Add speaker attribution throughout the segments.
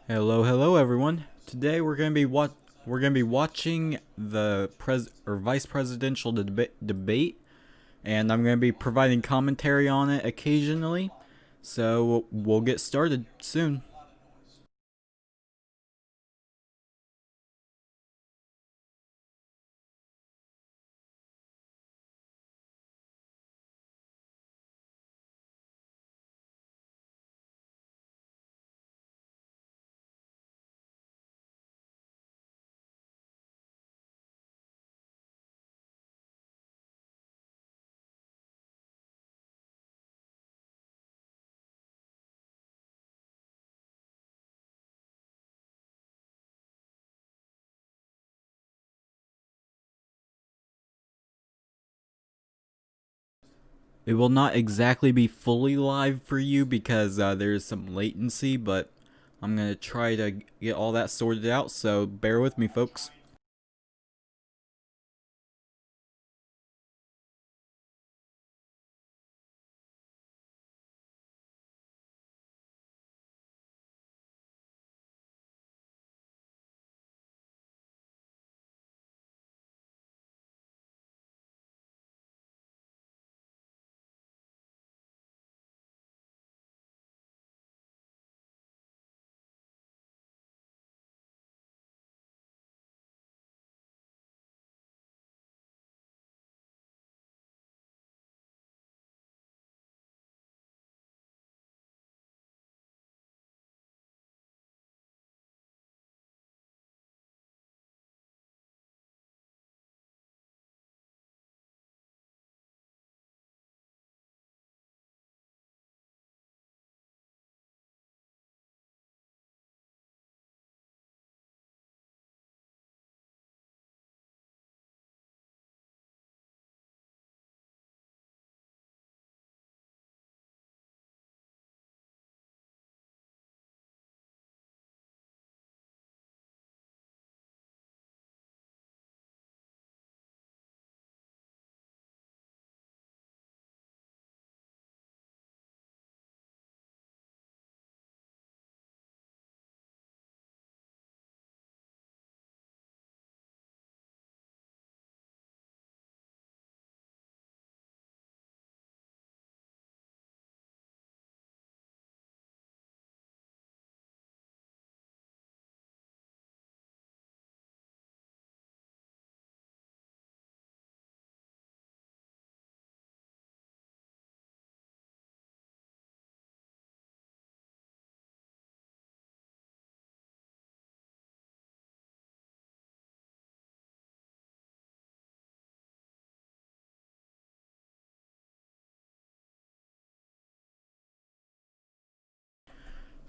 Speaker 1: Hello everyone. Today we're gonna be watching the vice presidential debate, and I'm gonna be providing commentary on it occasionally. So we'll get started soon. It will not exactly be fully live for you because there's some latency, but I'm gonna try to get all that sorted out. So bear with me, folks.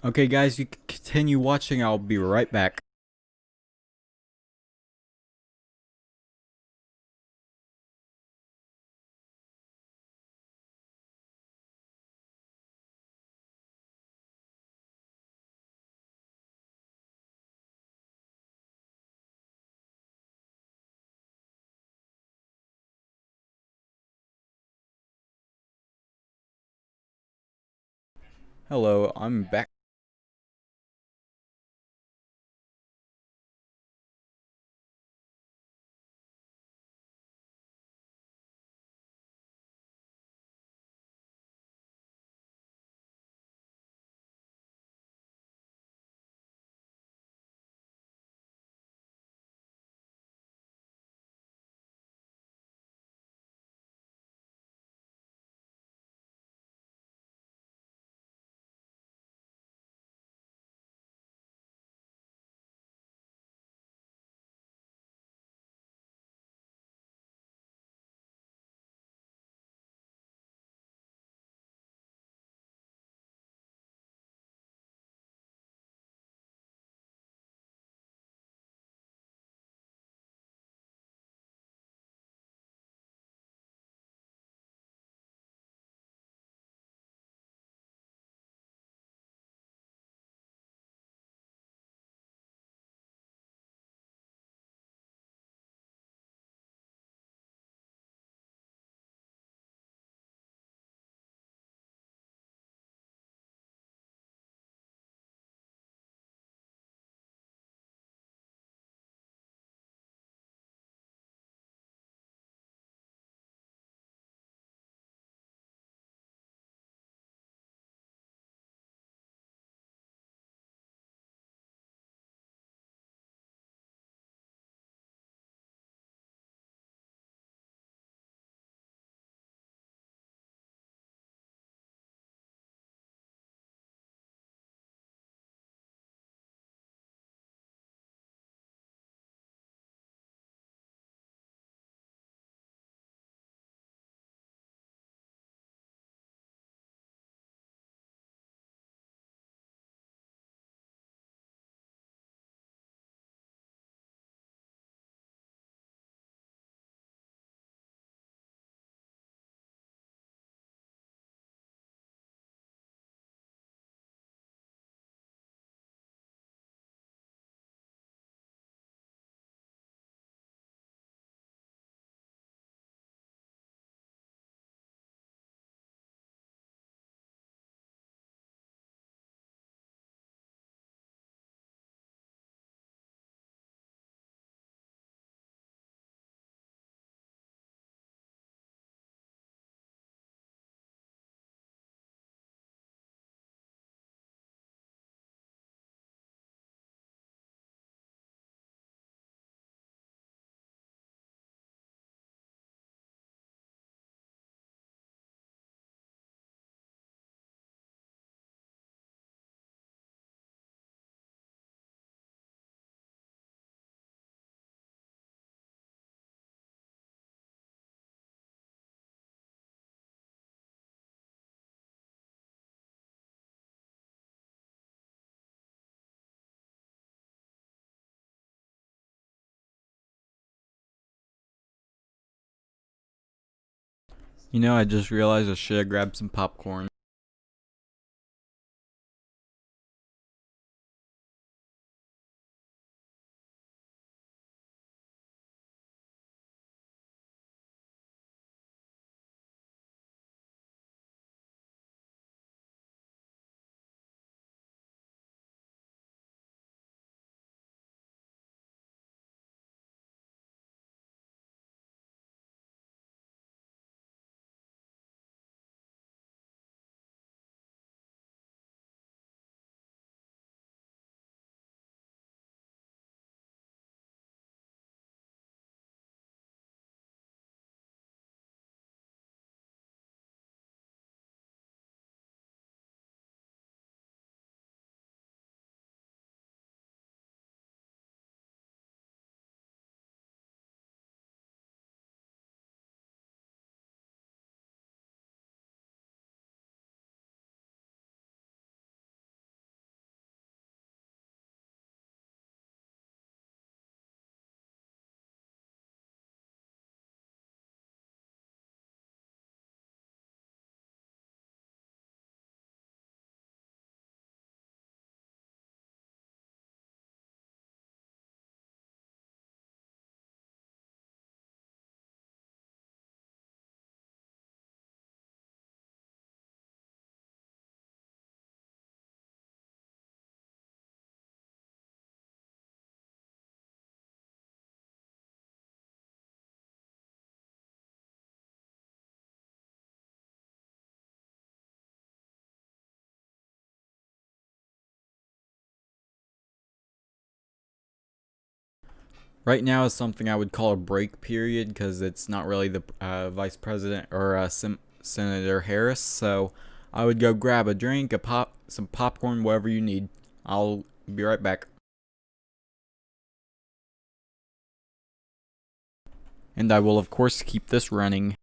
Speaker 1: Okay, guys, you can continue watching. I'll be right back. Hello, I'm back. You know, I just realized I should have grabbed some popcorn. Right now is something I would call a break period because it's not really the vice president or Senator Harris. So I would go grab a drink, some popcorn, whatever you need. I'll be right back. And I will, of course, keep this running.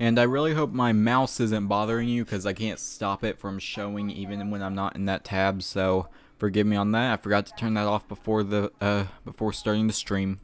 Speaker 1: And I really hope my mouse isn't bothering you because I can't stop it from showing even when I'm not in that tab. So forgive me on that. I forgot to turn that off before starting the stream.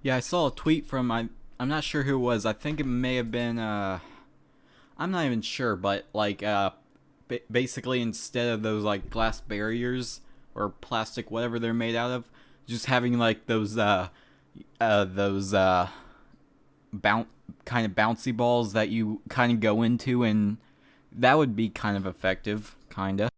Speaker 1: Yeah, I saw a tweet from I'm not sure who it was. I think it may have been I'm not even sure, but like basically instead of those like glass barriers or plastic whatever they're made out of, just having like those bounce kind of bouncy balls that you kind of go into, and that would be kind of effective, kinda.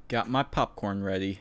Speaker 1: Got my popcorn ready.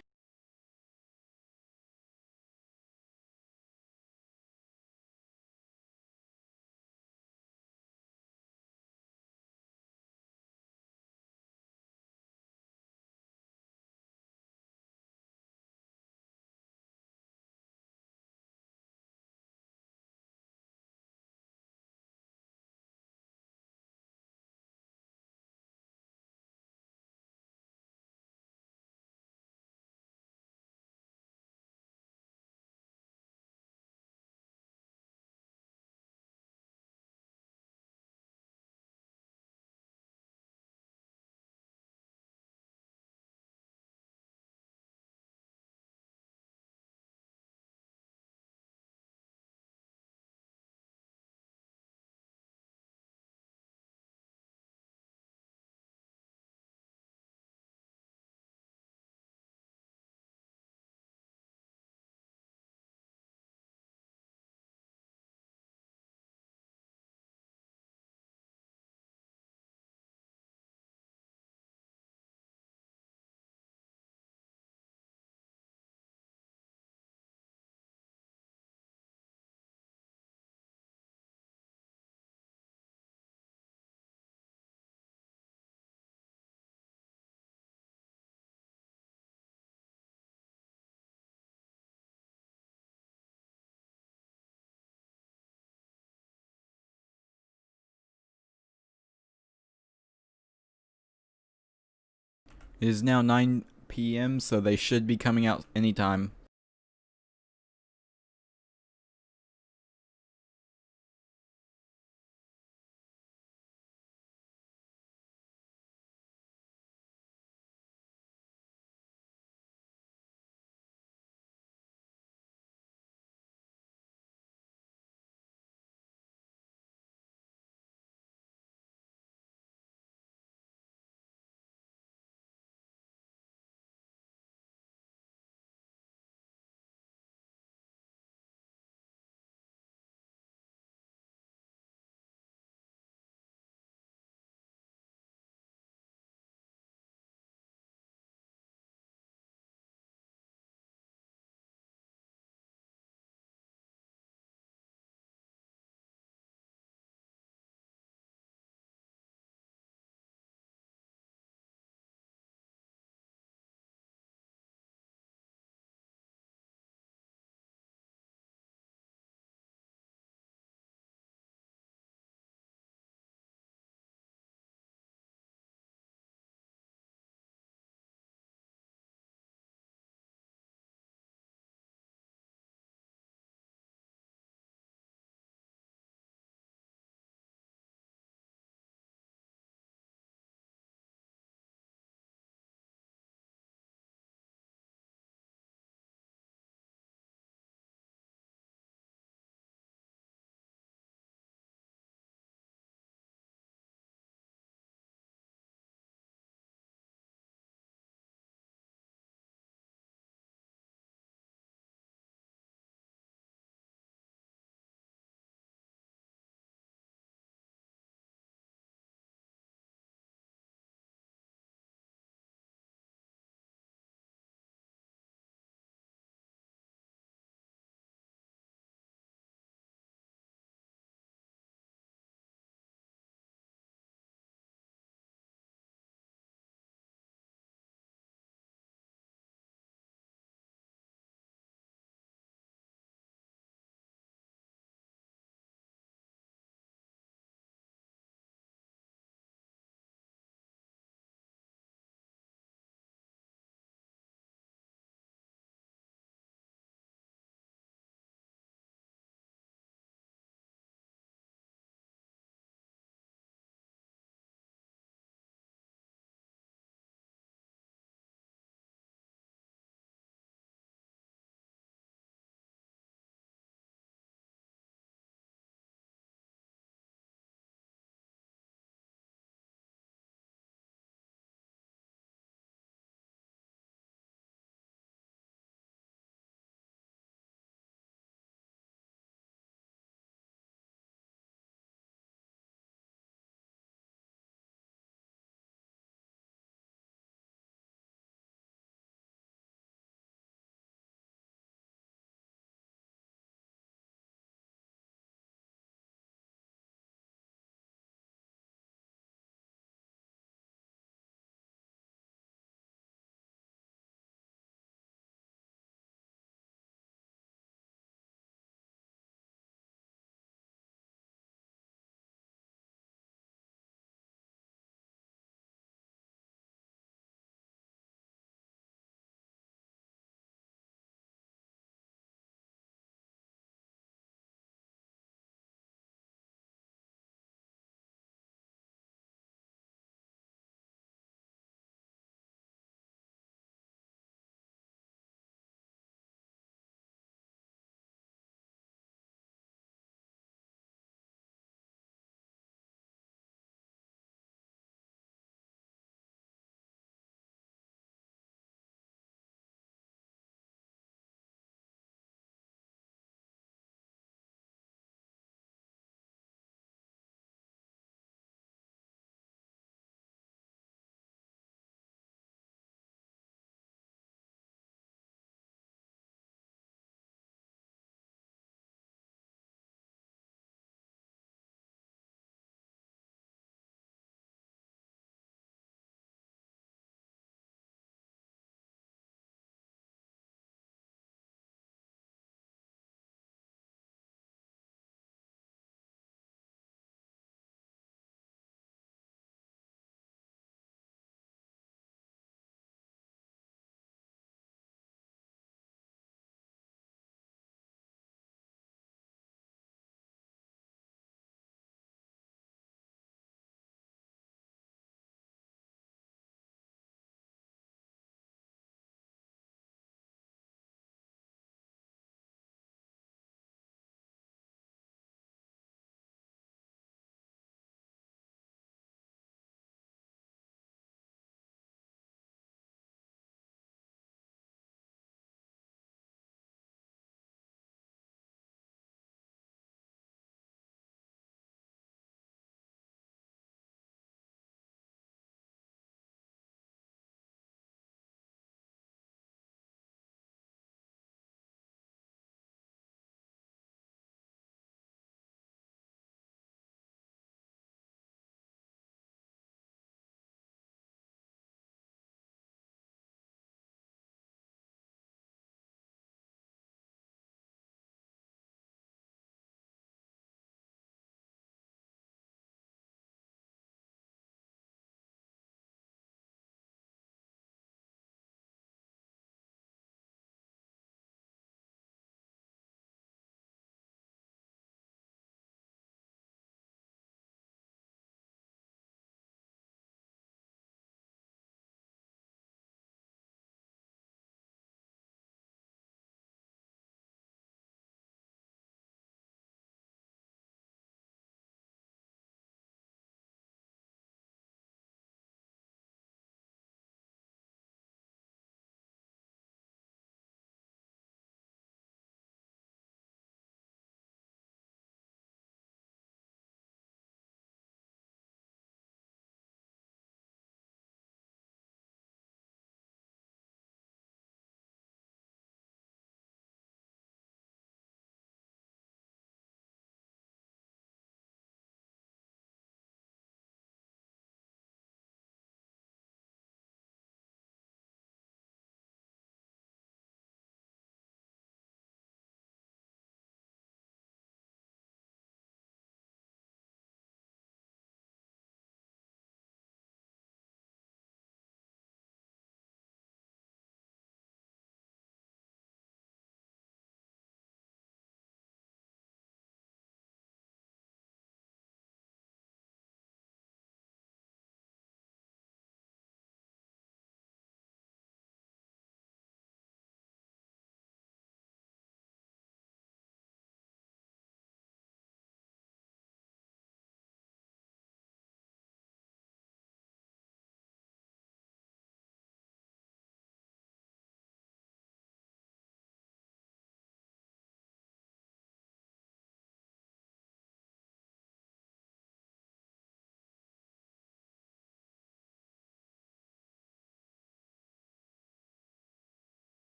Speaker 1: It is now 9 p.m., so they should be coming out anytime.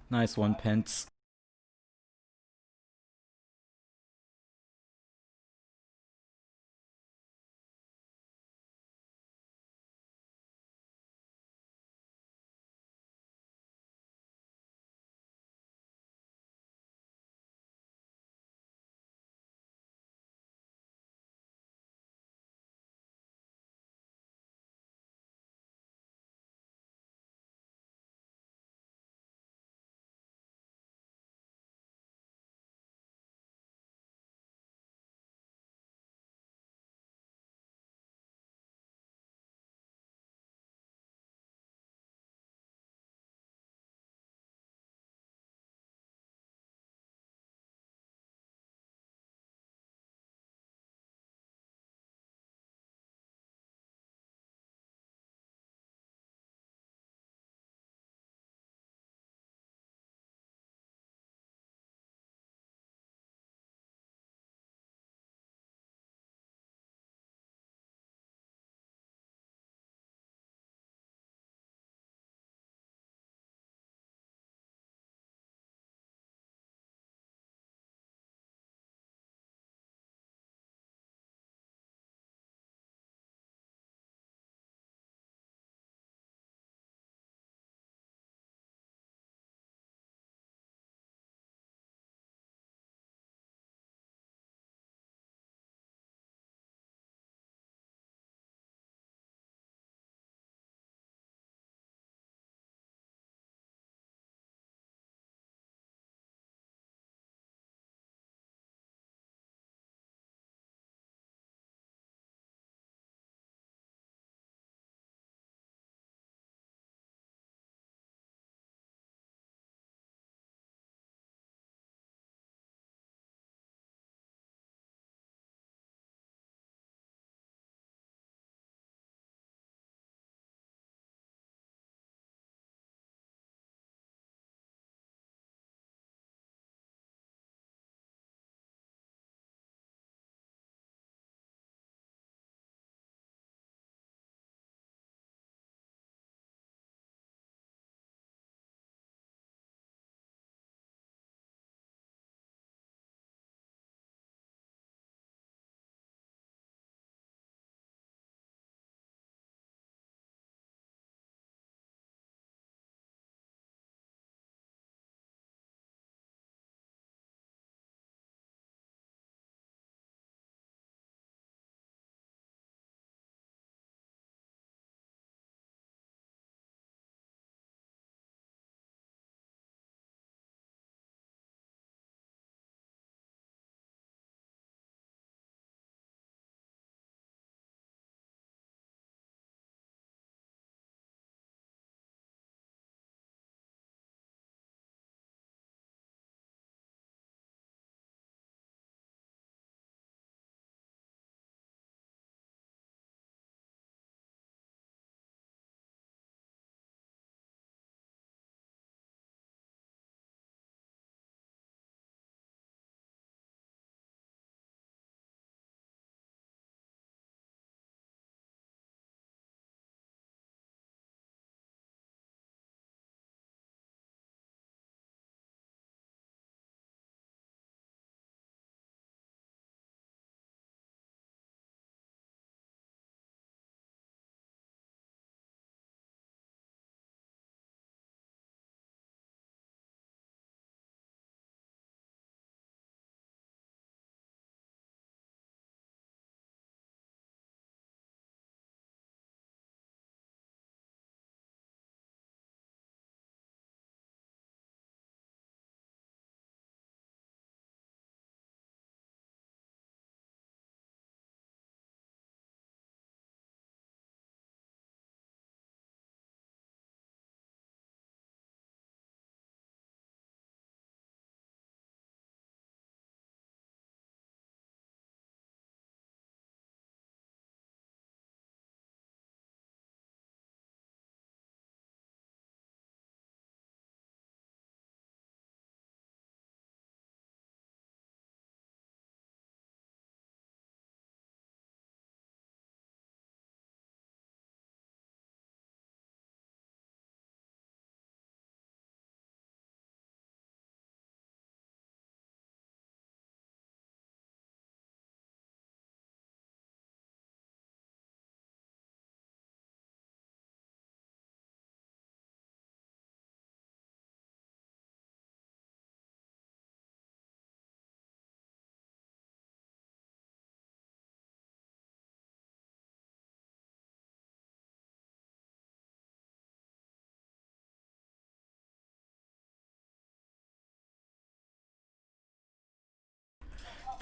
Speaker 1: Nice one, Pence.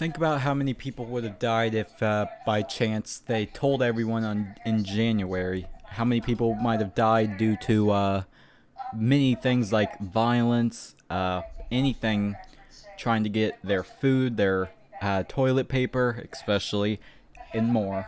Speaker 1: Think about how many people would have died if, by chance, they told everyone in January. How many people might have died due to many things like violence, anything, trying to get their food, their toilet paper, especially, and more.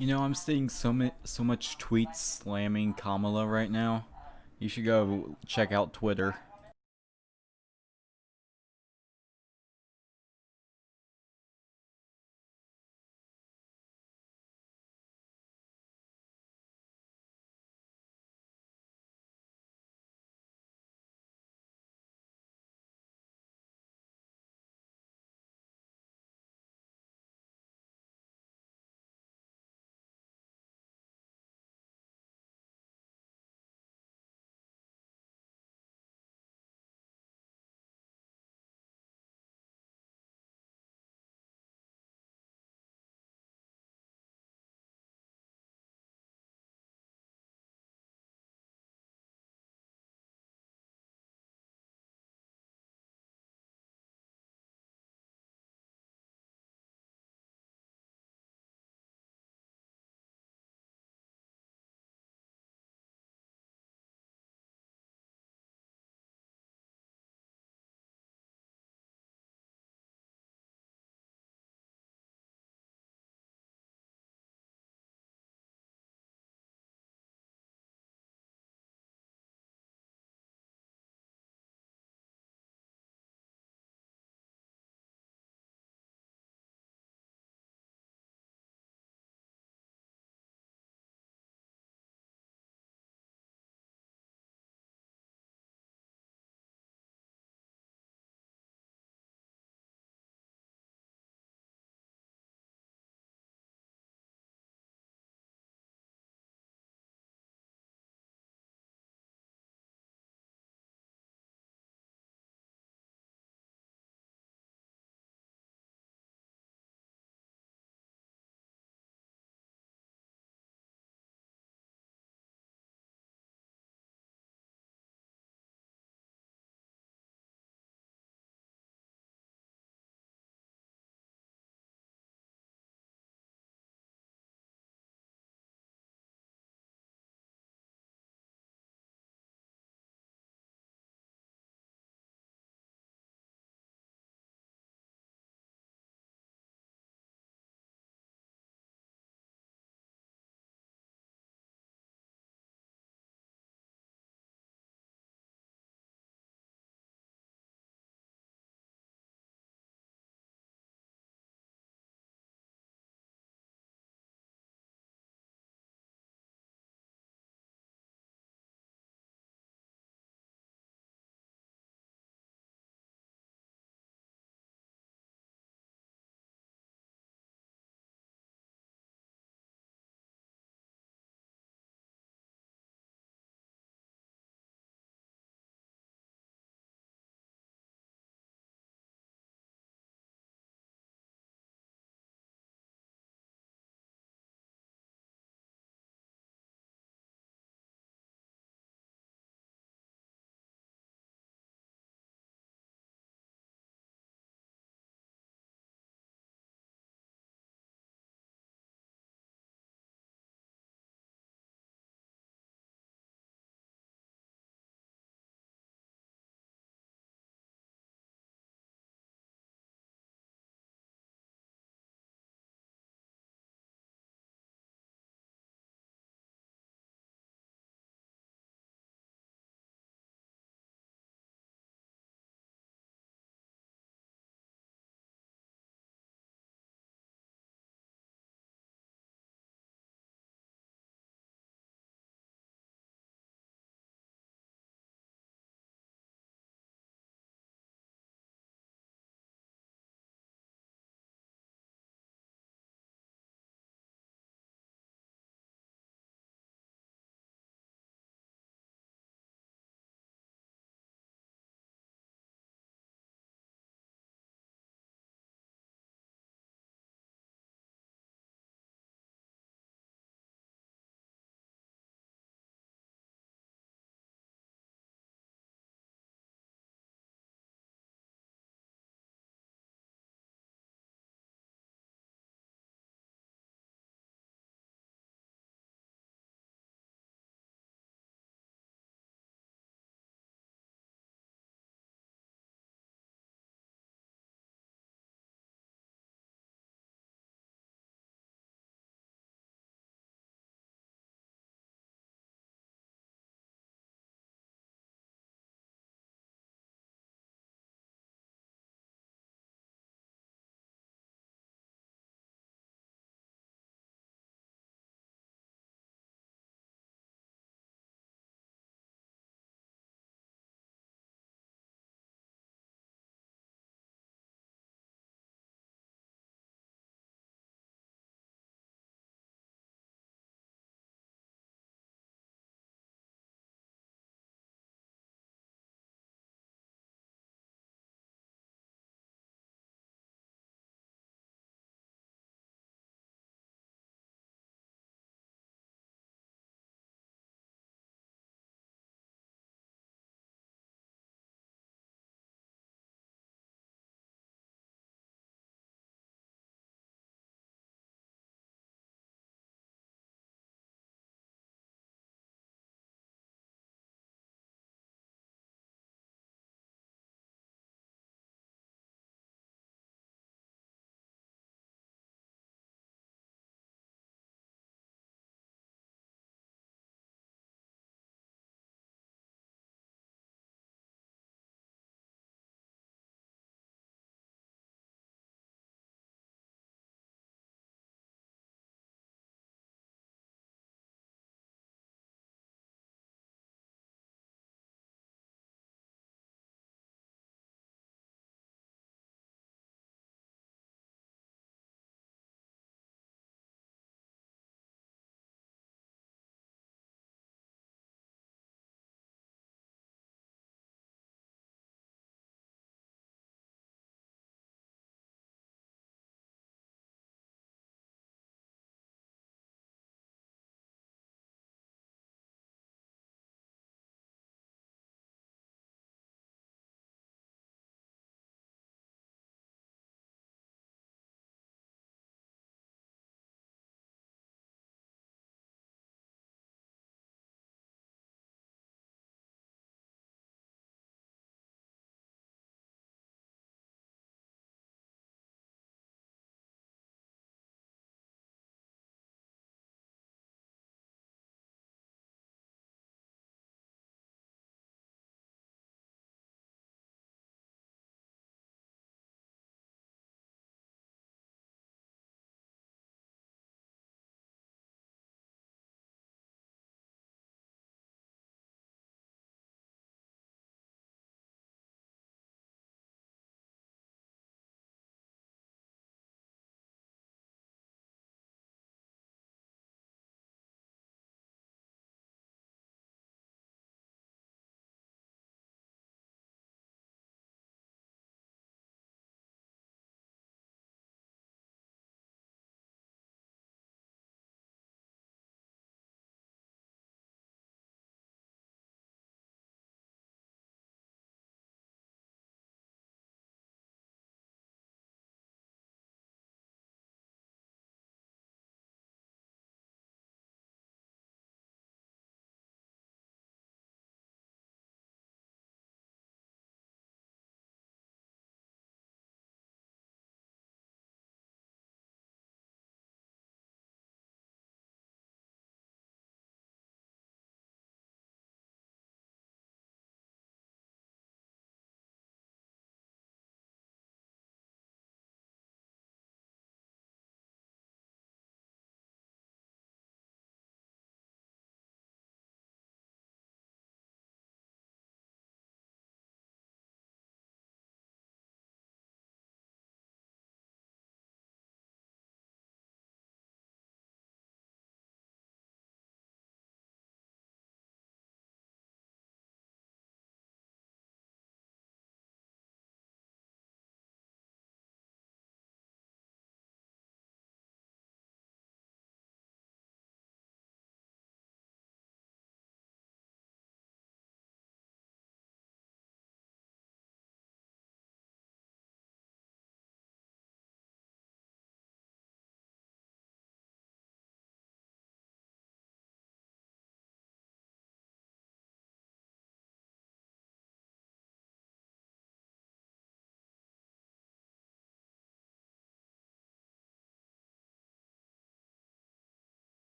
Speaker 1: You know, I'm seeing so much tweets slamming Kamala right now. You should go check out Twitter.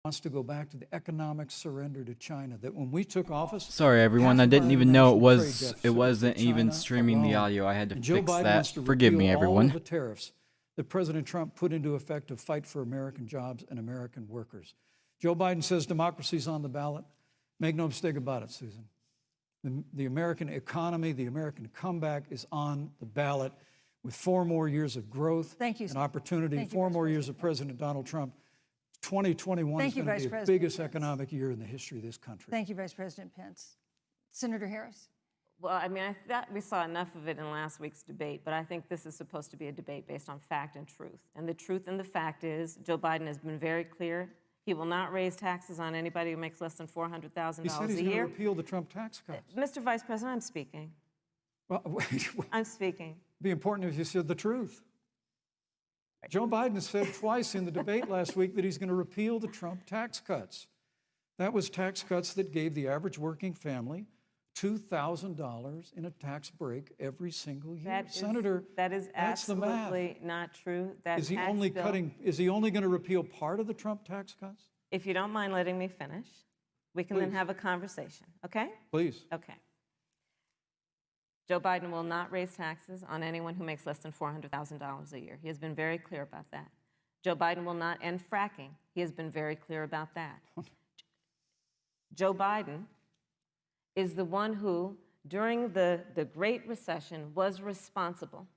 Speaker 2: wants to go back to the economic surrender to China. That when we took office,
Speaker 1: Sorry, everyone. I
Speaker 2: half of
Speaker 1: didn't
Speaker 2: our
Speaker 1: even know
Speaker 2: international trade
Speaker 1: it
Speaker 2: deficit was
Speaker 1: wasn't
Speaker 2: with
Speaker 1: even
Speaker 2: China
Speaker 1: streaming the
Speaker 2: alone.
Speaker 1: audio. I had to
Speaker 2: And Joe
Speaker 1: fix
Speaker 2: Biden
Speaker 1: that.
Speaker 2: wants to
Speaker 1: Forgive me,
Speaker 2: repeal all
Speaker 1: everyone.
Speaker 2: of the tariffs that President Trump put into effect to fight for American jobs and American workers. Joe Biden says democracy's on the ballot. Make no mistake about it, Susan. The American economy, the American comeback is on the ballot with 4 more years of growth and opportunity, 4 more years of President Donald Trump. 2021 is going to be the biggest economic year in the history of this country.
Speaker 3: Thank you, Vice President Pence. Senator Harris.
Speaker 4: Well, I mean, I thought we saw enough of it in last week's debate, but I think this is supposed to be a debate based on fact and truth. And the truth and the fact is Joe Biden has been very clear. He will not raise taxes on anybody who makes less than $400,000 a year.
Speaker 2: He said he's going to repeal the Trump tax cuts.
Speaker 4: Mr. Vice President, I'm speaking.
Speaker 2: Well, wait,
Speaker 4: I'm speaking.
Speaker 2: It'd be important if you said the truth. Joe Biden said twice in the debate last week that he's going to repeal the Trump tax cuts. That was tax cuts that gave the average working family $2,000 in a tax break every single year. Senator,
Speaker 4: that is absolutely not true.
Speaker 2: Is he only going to repeal part of the Trump tax cuts?
Speaker 4: If you don't mind letting me finish, we can then have a conversation, okay?
Speaker 2: Please.
Speaker 4: Okay. Joe Biden will not raise taxes on anyone who makes less than $400,000 a year. He has been very clear about that. Joe Biden will not end fracking. He has been very clear about that. Joe Biden is the one who, during the Great Recession, was responsible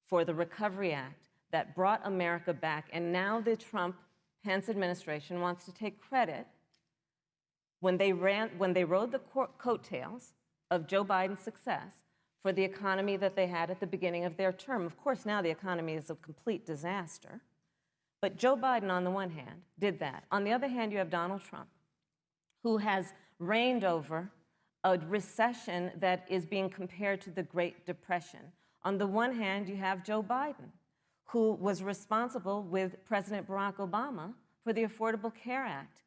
Speaker 4: for the Recovery Act that brought America back. And now the Trump-Pence administration wants to take credit when they rode the coattails of Joe Biden's success for the economy that they had at the beginning of their term. Of course, now the economy is a complete disaster. But Joe Biden, on the one hand, did that. On the other hand, you have Donald Trump, who has reigned over a recession that is being compared to the Great Depression. On the one hand, you have Joe Biden, who was responsible with President Barack Obama for the Affordable Care Act,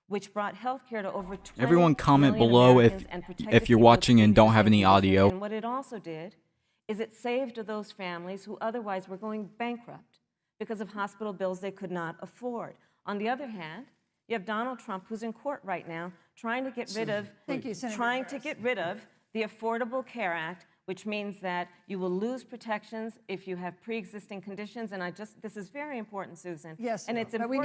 Speaker 4: which brought health care to over 20
Speaker 1: Everyone comment
Speaker 4: million
Speaker 1: below
Speaker 4: Americans and protected
Speaker 1: if you're
Speaker 4: people with
Speaker 1: watching and don't have any
Speaker 4: pre-existing
Speaker 1: audio.
Speaker 4: conditions. And what it also did is it saved those families who otherwise were going bankrupt because of hospital bills they could not afford. On the other hand, you have Donald Trump, who's in court right now, trying to get rid of the Affordable Care Act, which means that you will lose protections if you have pre-existing conditions. And this is very important, Susan.
Speaker 3: Yes,
Speaker 4: and it's
Speaker 3: but
Speaker 4: important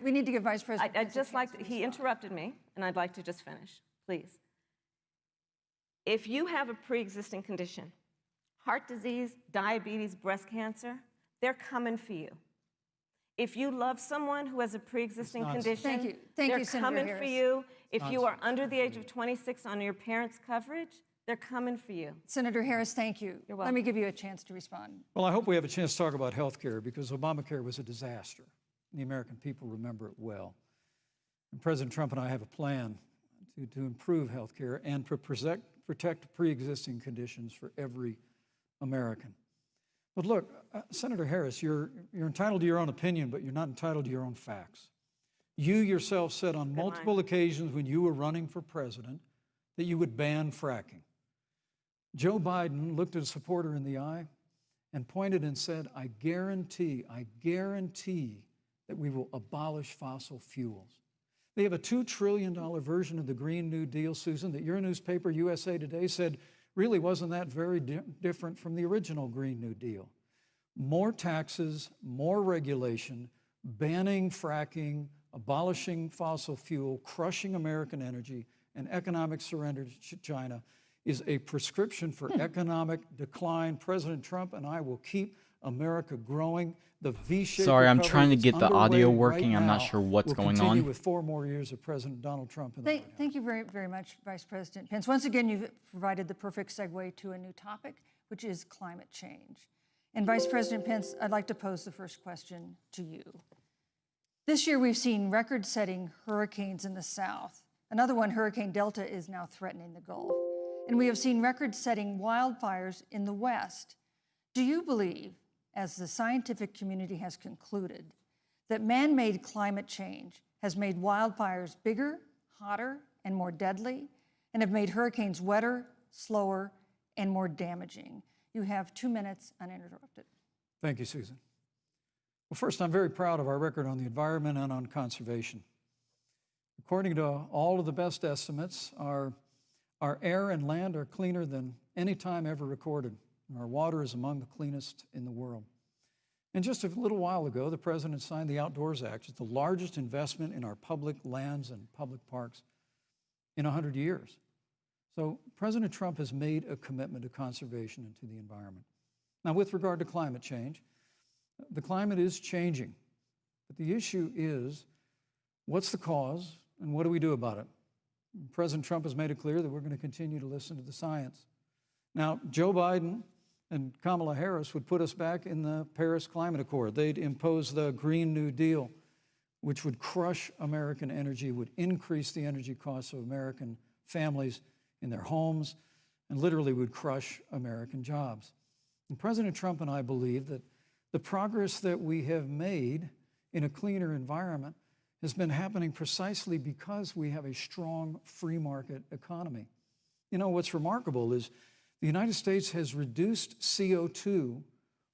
Speaker 3: we need to give Vice President.
Speaker 4: he interrupted me, and I'd like to just finish, please. If you have a pre-existing condition, heart disease, diabetes, breast cancer, they're coming for you. If you love someone who has a pre-existing condition, they're coming for you. If you are under the age of 26 on your parents' coverage, they're coming for you.
Speaker 3: Senator Harris, thank you.
Speaker 4: You're welcome.
Speaker 3: Let me give you a chance to respond.
Speaker 2: Well, I hope we have a chance to talk about health care because Obamacare was a disaster. The American people remember it well. And President Trump and I have a plan to improve health care and to protect pre-existing conditions for every American. But look, Senator Harris, you're entitled to your own opinion, but you're not entitled to your own facts. You yourself said on multiple occasions when you were running for president that you would ban fracking. Joe Biden looked at a supporter in the eye and pointed and said, I guarantee that we will abolish fossil fuels. They have a $2 trillion version of the Green New Deal, Susan, that your newspaper, USA Today, said really wasn't that very different from the original Green New Deal. More taxes, more regulation, banning fracking, abolishing fossil fuel, crushing American energy, and economic surrender to China is a prescription for economic decline. President Trump and I will keep America growing. The V-shaped
Speaker 1: Sorry, I'm trying to get the audio working.
Speaker 2: Right
Speaker 1: I'm not
Speaker 2: now
Speaker 1: sure what's going
Speaker 2: continue
Speaker 1: on.
Speaker 2: with 4 more years of President Donald Trump in the White House.
Speaker 3: Thank you very, very much, Vice President Pence. Once again, you've provided the perfect segue to a new topic, which is climate change. And Vice President Pence, I'd like to pose the first question to you. This year, we've seen record-setting hurricanes in the South. Another one, Hurricane Delta, is now threatening the Gulf. And we have seen record-setting wildfires in the West. Do you believe, as the scientific community has concluded, that man-made climate change has made wildfires bigger, hotter, and more deadly, and have made hurricanes wetter, slower, and more damaging? You have 2 minutes uninterrupted.
Speaker 2: Thank you, Susan. Well, first, I'm very proud of our record on the environment and on conservation. According to all of the best estimates, our air and land are cleaner than any time ever recorded. Our water is among the cleanest in the world. And just a little while ago, the President signed the Outdoors Act. It's the largest investment in our public lands and public parks in 100 years. So President Trump has made a commitment to conservation and to the environment. Now, with regard to climate change, the climate is changing. But the issue is, what's the cause and what do we do about it? President Trump has made it clear that we're going to continue to listen to the science. Now, Joe Biden and Kamala Harris would put us back in the Paris Climate Accord. They'd impose the Green New Deal, which would crush American energy, would increase the energy costs of American families in their homes, and literally would crush American jobs. And President Trump and I believe that the progress that we have made in a cleaner environment has been happening precisely because we have a strong free market economy. You know, what's remarkable is the United States has reduced CO2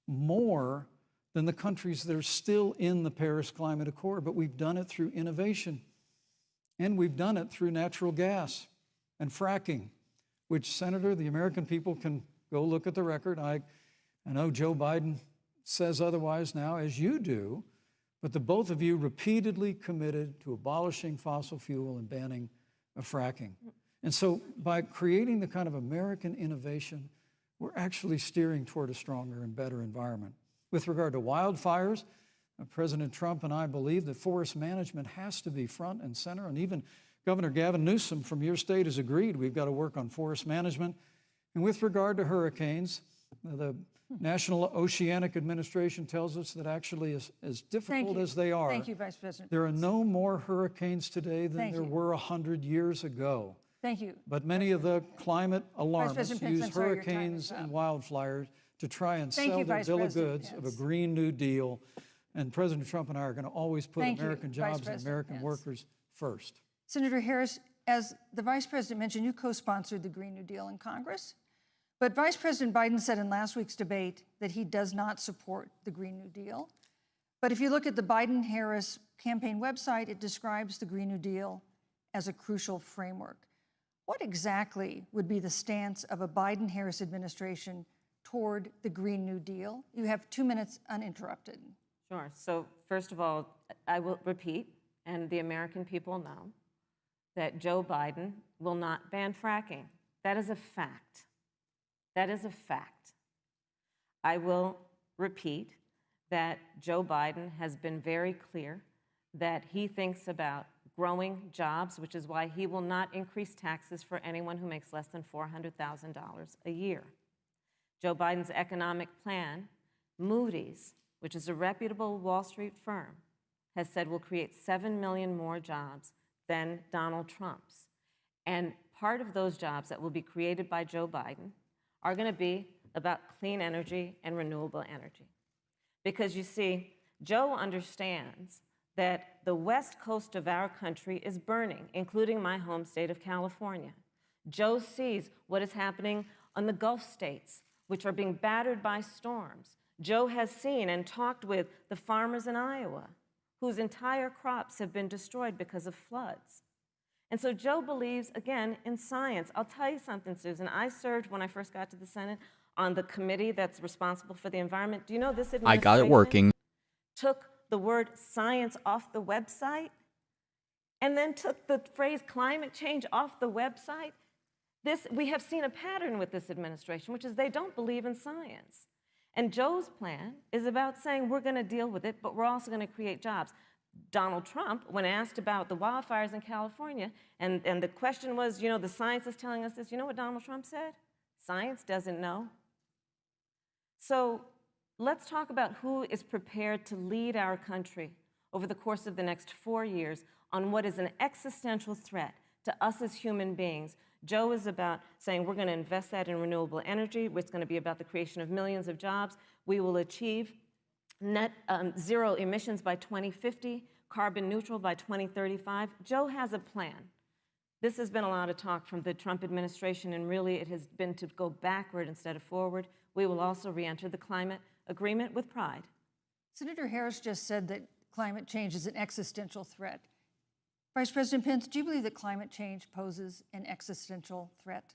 Speaker 2: more than the countries that are still in the Paris Climate Accord, but we've done it through innovation, and we've done it through natural gas and fracking, which, Senator, the American people can go look at the record. I know Joe Biden says otherwise now, as you do, but the both of you repeatedly committed to abolishing fossil fuel and banning fracking. And so by creating the kind of American innovation, we're actually steering toward a stronger and better environment. With regard to wildfires, President Trump and I believe that forest management has to be front and center, and even Governor Gavin Newsom from your state has agreed we've got to work on forest management. And with regard to hurricanes, the National Oceanic Administration tells us that actually as difficult as they are,
Speaker 3: Thank you, Vice President.
Speaker 2: there are no more hurricanes today than there were 100 years ago.
Speaker 3: Thank you.
Speaker 2: But many of the climate alarmists
Speaker 3: President Pence,
Speaker 2: use
Speaker 3: I'm sorry, your time
Speaker 2: hurricanes
Speaker 3: is up.
Speaker 2: and wildfires to try and
Speaker 3: Thank
Speaker 2: sell
Speaker 3: you,
Speaker 2: their
Speaker 3: Vice
Speaker 2: bill of
Speaker 3: President
Speaker 2: goods of a
Speaker 3: Pence.
Speaker 2: Green New Deal. And President Trump and I are going to always put
Speaker 3: Thank you,
Speaker 2: American
Speaker 3: Vice
Speaker 2: jobs and
Speaker 3: President
Speaker 2: American
Speaker 3: Pence.
Speaker 2: workers first.
Speaker 3: Senator Harris, as the Vice President mentioned, you co-sponsored the Green New Deal in Congress. But Vice President Biden said in last week's debate that he does not support the Green New Deal. But if you look at the Biden-Harris campaign website, it describes the Green New Deal as a crucial framework. What exactly would be the stance of a Biden-Harris administration toward the Green New Deal? You have 2 minutes uninterrupted.
Speaker 4: Sure. So first of all, I will repeat, and the American people know, that Joe Biden will not ban fracking. That is a fact. That is a fact. I will repeat that Joe Biden has been very clear that he thinks about growing jobs, which is why he will not increase taxes for anyone who makes less than $400,000 a year. Joe Biden's economic plan, Moody's, which is a reputable Wall Street firm, has said will create 7 million more jobs than Donald Trump's. And part of those jobs that will be created by Joe Biden are going to be about clean energy and renewable energy. Because you see, Joe understands that the west coast of our country is burning, including my home state of California. Joe sees what is happening on the Gulf states, which are being battered by storms. Joe has seen and talked with the farmers in Iowa, whose entire crops have been destroyed because of floods. And so Joe believes, again, in science. I'll tell you something, Susan. I served, when I first got to the Senate, on the committee that's responsible for the environment. Do you know this administration
Speaker 1: I got it working.
Speaker 4: took the word science off the website and then took the phrase climate change off the website? We have seen a pattern with this administration, which is they don't believe in science. And Joe's plan is about saying we're going to deal with it, but we're also going to create jobs. Donald Trump, when asked about the wildfires in California, and the question was, you know, the science is telling us this, you know what Donald Trump said? Science doesn't know. So let's talk about who is prepared to lead our country over the course of the next 4 years on what is an existential threat to us as human beings. Joe is about saying we're going to invest that in renewable energy. It's going to be about the creation of millions of jobs. We will achieve net zero emissions by 2050, carbon neutral by 2035. Joe has a plan. This has been a lot of talk from the Trump administration, and really it has been to go backward instead of forward. We will also re-enter the climate agreement with pride.
Speaker 3: Senator Harris just said that climate change is an existential threat. Vice President Pence, do you believe that climate change poses an existential threat?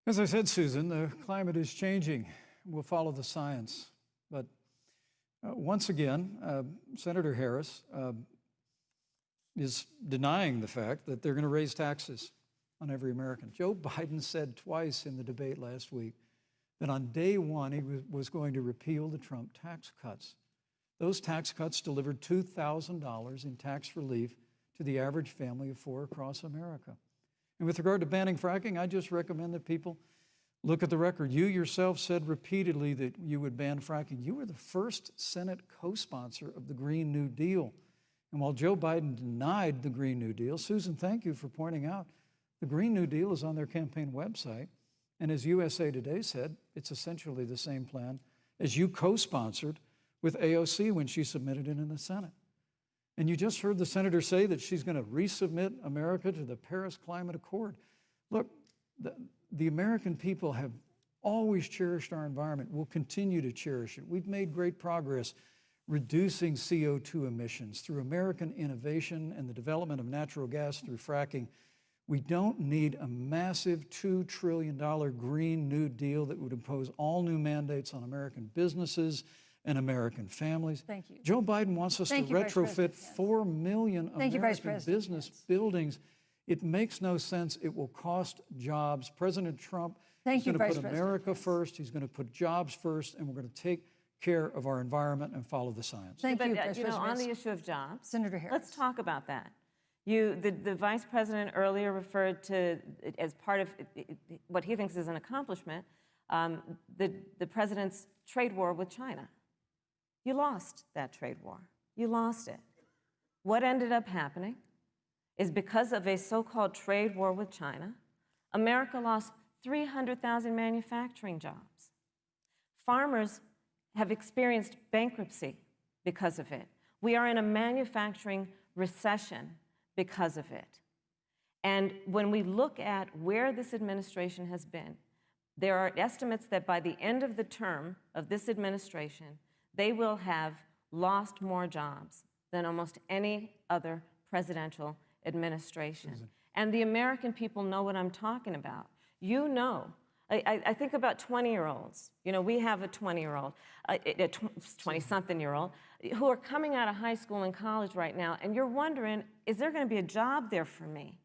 Speaker 2: As I said, Susan, the climate is changing. We'll follow the science. But once again, Senator Harris is denying the fact that they're going to raise taxes on every American. Joe Biden said twice in the debate last week that on day one he was going to repeal the Trump tax cuts. Those tax cuts delivered $2,000 in tax relief to the average family of four across America. And with regard to banning fracking, I just recommend that people look at the record. You yourself said repeatedly that you would ban fracking. You were the first Senate co-sponsor of the Green New Deal. And while Joe Biden denied the Green New Deal, Susan, thank you for pointing out, the Green New Deal is on their campaign website. And as USA Today said, it's essentially the same plan as you co-sponsored with AOC when she submitted it in the Senate. And you just heard the senator say that she's going to resubmit America to the Paris Climate Accord. Look, the American people have always cherished our environment. We'll continue to cherish it. We've made great progress reducing CO2 emissions through American innovation and the development of natural gas through fracking. We don't need a massive $2 trillion Green New Deal that would impose all new mandates on American businesses and American families.
Speaker 3: Thank you.
Speaker 2: Joe Biden wants us to retrofit 4 million American business buildings. It makes no sense. It will cost jobs. President Trump is going to put America first. He's going to put jobs first, and we're going to take care of our environment and follow the science.
Speaker 3: Thank you,
Speaker 4: But, on the issue of jobs,
Speaker 3: Senator Harris.
Speaker 4: let's talk about that. The vice president earlier referred to, as part of what he thinks is an accomplishment, the president's trade war with China. You lost that trade war. You lost it. What ended up happening is because of a so-called trade war with China, America lost 300,000 manufacturing jobs. Farmers have experienced bankruptcy because of it. We are in a manufacturing recession because of it. And when we look at where this administration has been, there are estimates that by the end of the term of this administration, they will have lost more jobs than almost any other presidential administration. And the American people know what I'm talking about. You know, I think about 20-year-olds. You know, we have a 20-year-old, a 20-something-year-old, who are coming out of high school and college right now, and you're wondering, is there going to be a job there for me?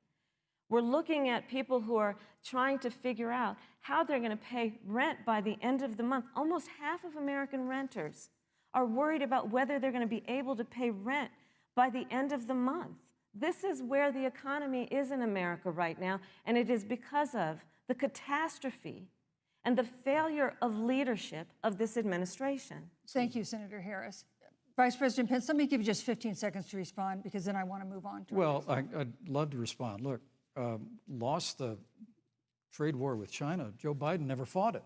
Speaker 4: We're looking at people who are trying to figure out how they're going to pay rent by the end of the month. Almost half of American renters are worried about whether they're going to be able to pay rent by the end of the month. This is where the economy is in America right now, and it is because of the catastrophe and the failure of leadership of this administration.
Speaker 3: Thank you, Senator Harris. Vice President Pence, let me give you just 15 seconds to respond, because then I want to move on to
Speaker 2: Well, I'd love to respond. Look, lost the trade war with China. Joe Biden never fought it.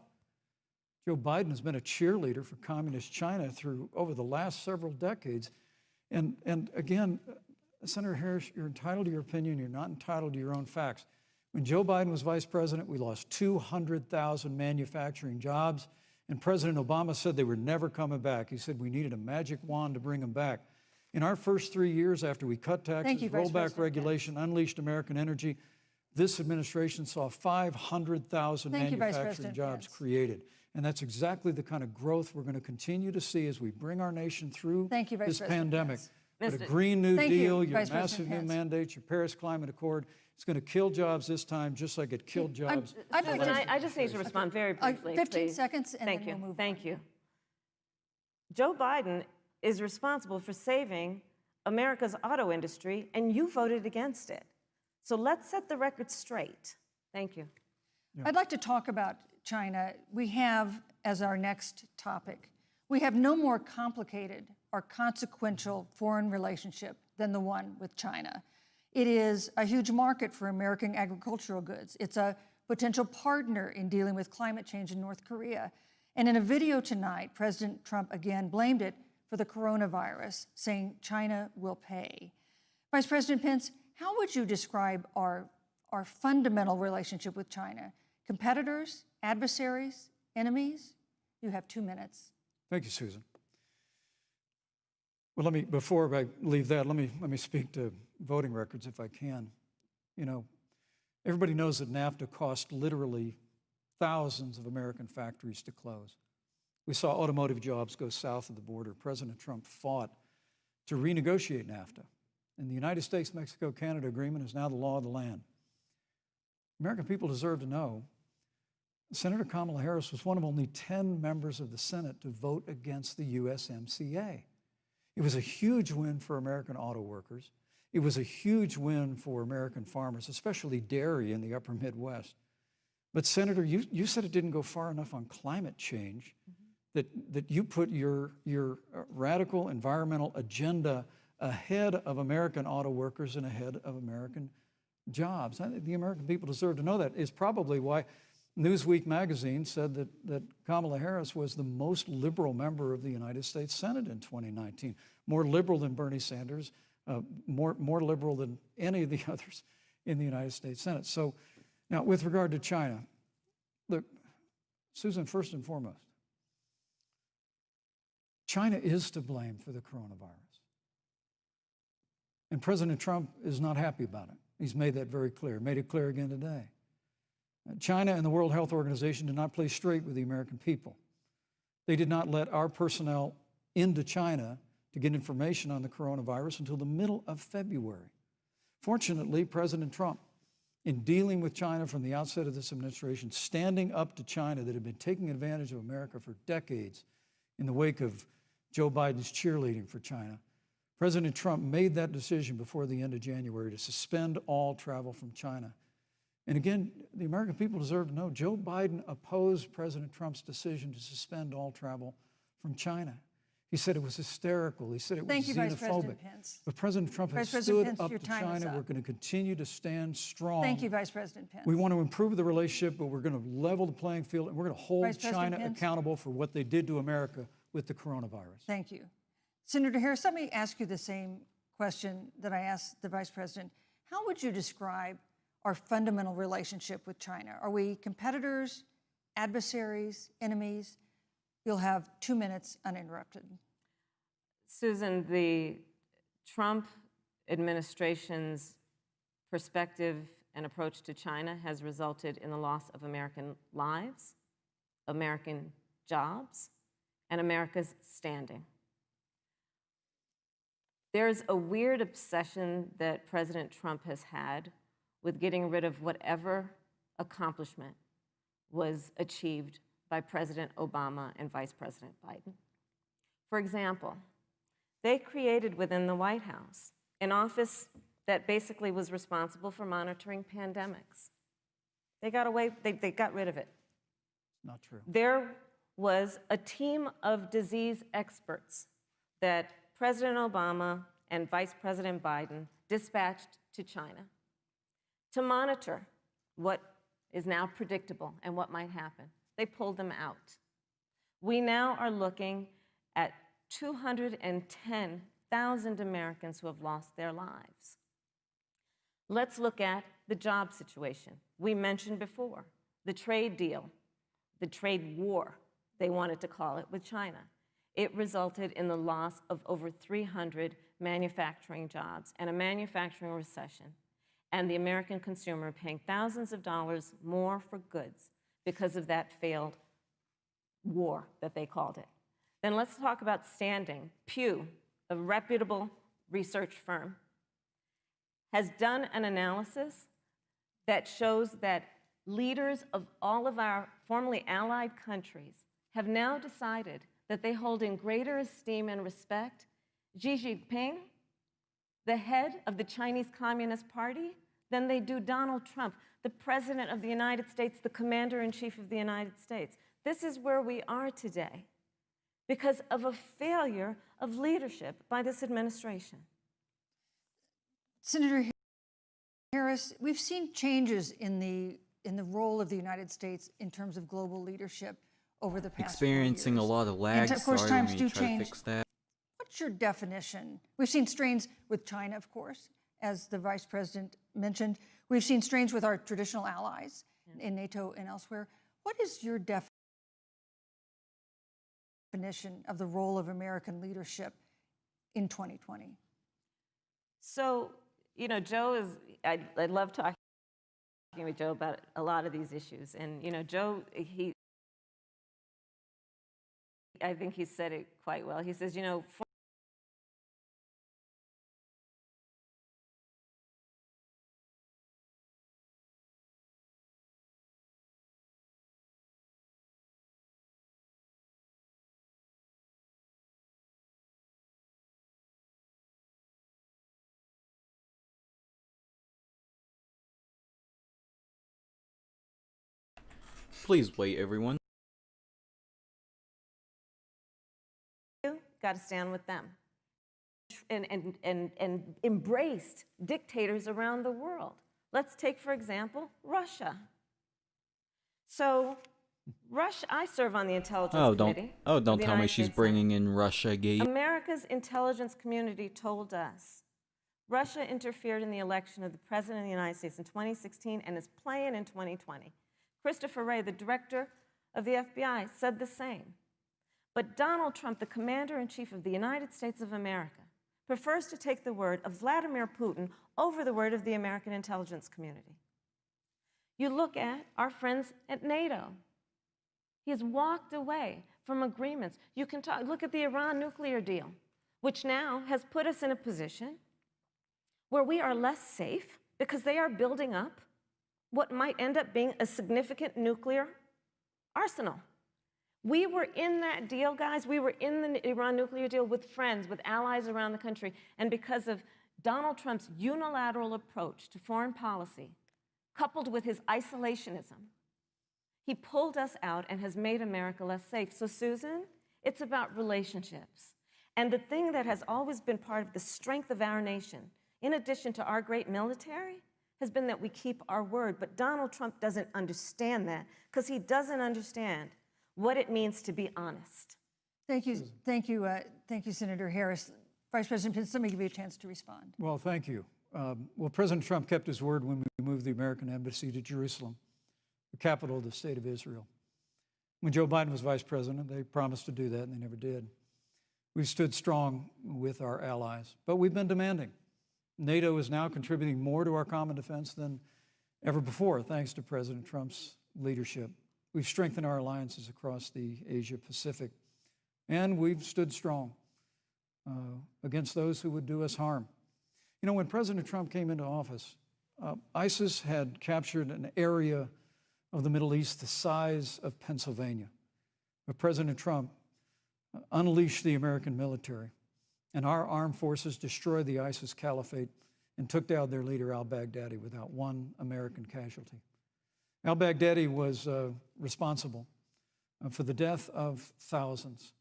Speaker 2: Joe Biden has been a cheerleader for communist China over the last several decades. And again, Senator Harris, you're entitled to your opinion. You're not entitled to your own facts. When Joe Biden was vice president, we lost 200,000 manufacturing jobs, and President Obama said they were never coming back. He said we needed a magic wand to bring them back. In our first 3 years after we cut taxes, rolled back regulation, unleashed American energy, this administration saw 500,000 manufacturing jobs created. And that's exactly the kind of growth we're going to continue to see as we bring our nation through this pandemic. But a Green New Deal, your massive new mandates, your Paris Climate Accord, it's going to kill jobs this time, just like it killed jobs.
Speaker 4: I just need to respond very briefly,
Speaker 3: 15 seconds, and
Speaker 4: Thank
Speaker 3: then
Speaker 4: you.
Speaker 3: we'll move
Speaker 4: Thank
Speaker 3: on.
Speaker 4: you. Joe Biden is responsible for saving America's auto industry, and you voted against it. So let's set the record straight. Thank you.
Speaker 3: I'd like to talk about China. We have, as our next topic, we have no more complicated or consequential foreign relationship than the one with China. It is a huge market for American agricultural goods. It's a potential partner in dealing with climate change in North Korea. And in a video tonight, President Trump again blamed it for the coronavirus, saying China will pay. Vice President Pence, how would you describe our fundamental relationship with China? Competitors, adversaries, enemies? You have 2 minutes.
Speaker 2: Thank you, Susan. Well, before I leave that, let me speak to voting records if I can. You know, everybody knows that NAFTA cost literally thousands of American factories to close. We saw automotive jobs go south of the border. President Trump fought to renegotiate NAFTA. And the United States-Mexico-Canada agreement is now the law of the land. American people deserve to know Senator Kamala Harris was one of only 10 members of the Senate to vote against the USMCA. It was a huge win for American auto workers. It was a huge win for American farmers, especially dairy in the upper Midwest. But Senator, you said it didn't go far enough on climate change, that you put your radical environmental agenda ahead of American auto workers and ahead of American jobs. I think the American people deserve to know that. Is probably why Newsweek magazine said that Kamala Harris was the most liberal member of the United States Senate in 2019, more liberal than Bernie Sanders, more liberal than any of the others in the United States Senate. So now with regard to China, look, Susan, first and foremost, China is to blame for the coronavirus. And President Trump is not happy about it. He's made that very clear, made it clear again today. China and the World Health Organization did not play straight with the American people. They did not let our personnel into China to get information on the coronavirus until the middle of February. Fortunately, President Trump, in dealing with China from the outset of this administration, standing up to China that had been taking advantage of America for decades in the wake of Joe Biden's cheerleading for China, President Trump made that decision before the end of January to suspend all travel from China. And again, the American people deserve to know Joe Biden opposed President Trump's decision to suspend all travel from China. He said it was hysterical. He said it was
Speaker 3: Thank you, Vice
Speaker 2: xenophobic.
Speaker 3: President Pence.
Speaker 2: But President Trump has
Speaker 3: Vice
Speaker 2: stood
Speaker 3: President Pence,
Speaker 2: up
Speaker 3: your
Speaker 2: to
Speaker 3: time is
Speaker 2: China.
Speaker 3: up.
Speaker 2: We're going to continue to stand strong.
Speaker 3: Thank you, Vice President Pence.
Speaker 2: We want to improve the relationship, but we're going to level the playing field, and we're going to hold
Speaker 3: Vice President
Speaker 2: China
Speaker 3: Pence.
Speaker 2: accountable for what they did to America with the coronavirus.
Speaker 3: Thank you. Senator Harris, let me ask you the same question that I asked the Vice President. How would you describe our fundamental relationship with China? Are we competitors, adversaries, enemies? You'll have 2 minutes uninterrupted.
Speaker 4: Susan, the Trump administration's perspective and approach to China has resulted in the loss of American lives, American jobs, and America's standing. There's a weird obsession that President Trump has had with getting rid of whatever accomplishment was achieved by President Obama and Vice President Biden. For example, they created within the White House an office that basically was responsible for monitoring pandemics. They got rid of it.
Speaker 2: Not true.
Speaker 4: There was a team of disease experts that President Obama and Vice President Biden dispatched to China to monitor what is now predictable and what might happen. They pulled them out. We now are looking at 210,000 Americans who have lost their lives. Let's look at the job situation. We mentioned before the trade deal, the trade war, they wanted to call it, with China. It resulted in the loss of over 300 manufacturing jobs and a manufacturing recession, and the American consumer paying thousands of dollars more for goods because of that failed war that they called it. Then let's talk about standing. Pew, a reputable research firm, has done an analysis that shows that leaders of all of our formerly allied countries have now decided that they hold in greater esteem and respect Xi Jinping, the head of the Chinese Communist Party, than they do Donald Trump, the President of the United States, the Commander-in-Chief of the United States. This is where we are today because of a failure of leadership by this administration.
Speaker 3: Senator Harris, we've seen changes in the role of the United States in terms of global leadership over the past 4 years.
Speaker 1: Experiencing a lot of lag.
Speaker 3: of course,
Speaker 1: Sorry,
Speaker 3: times
Speaker 1: let
Speaker 3: do
Speaker 1: me try to
Speaker 3: change.
Speaker 1: fix that.
Speaker 3: What's your definition? We've seen strains with China, of course, as the Vice President mentioned. We've seen strains with our traditional allies in NATO and elsewhere. What is your definition of the role of American leadership in 2020?
Speaker 4: So, you know, Joe is, I love talking with Joe about a lot of these issues. And, you know, Joe, I think he said it quite well. He says, you know,
Speaker 1: Please wait, everyone.
Speaker 4: you got to stand with them. And embraced dictators around the world. Let's take, for example, Russia. So, Russia, I serve on the Intelligence Committee.
Speaker 1: Don't
Speaker 4: of the
Speaker 1: tell me
Speaker 4: United
Speaker 1: she's
Speaker 4: States
Speaker 1: bringing in Russia Gate.
Speaker 4: America's intelligence community told us Russia interfered in the election of the President of the United States in 2016 and is playing in 2020. Christopher Wray, the director of the FBI, said the same. But Donald Trump, the commander-in-chief of the United States of America, prefers to take the word of Vladimir Putin over the word of the American intelligence community. You look at our friends at NATO. He has walked away from agreements. You can look at the Iran nuclear deal, which now has put us in a position where we are less safe because they are building up what might end up being a significant nuclear arsenal. We were in that deal, guys. We were in the Iran nuclear deal with friends, with allies around the country. And because of Donald Trump's unilateral approach to foreign policy, coupled with his isolationism, he pulled us out and has made America less safe. So, Susan, it's about relationships. And the thing that has always been part of the strength of our nation, in addition to our great military, has been that we keep our word. But Donald Trump doesn't understand that because he doesn't understand what it means to be honest.
Speaker 3: Thank you, Senator Harris. Vice President Pence, let me give you a chance to respond.
Speaker 2: Well, thank you. Well, President Trump kept his word when we moved the American embassy to Jerusalem, the capital of the state of Israel. When Joe Biden was vice president, they promised to do that, and they never did. We've stood strong with our allies, but we've been demanding. NATO is now contributing more to our common defense than ever before, thanks to President Trump's leadership. We've strengthened our alliances across the Asia-Pacific, and we've stood strong against those who would do us harm. You know, when President Trump came into office, ISIS had captured an area of the Middle East the size of Pennsylvania. But President Trump unleashed the American military, and our armed forces destroyed the ISIS caliphate and took down their leader, al-Baghdadi, without one American casualty. Al-Baghdadi was responsible for the death of thousands.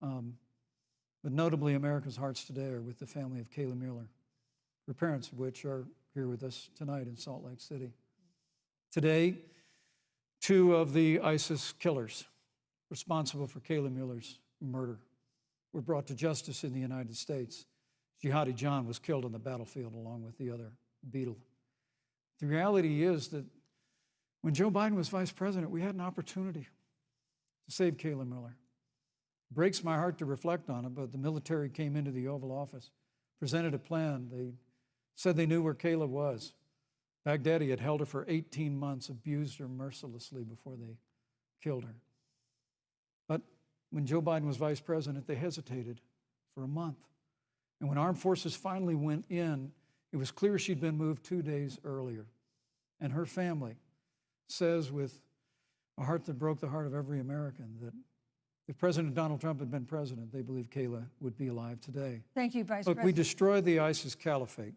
Speaker 2: But notably, America's hearts today are with the family of Kayla Mueller, her parents of which are here with us tonight in Salt Lake City. Today, two of the ISIS killers responsible for Kayla Mueller's murder were brought to justice in the United States. Jihadi John was killed on the battlefield along with the other Beetle. The reality is that when Joe Biden was vice president, we had an opportunity to save Kayla Mueller. It breaks my heart to reflect on it, but the military came into the Oval Office, presented a plan. They said they knew where Kayla was. Baghdadi had held her for 18 months, abused her mercilessly before they killed her. But when Joe Biden was vice president, they hesitated for a month. And when armed forces finally went in, it was clear she'd been moved 2 days earlier. And her family says with a heart that broke the heart of every American that if President Donald Trump had been president, they believe Kayla would be alive today.
Speaker 3: Thank you, Vice
Speaker 2: Look,
Speaker 3: President.
Speaker 2: we destroyed the ISIS caliphate.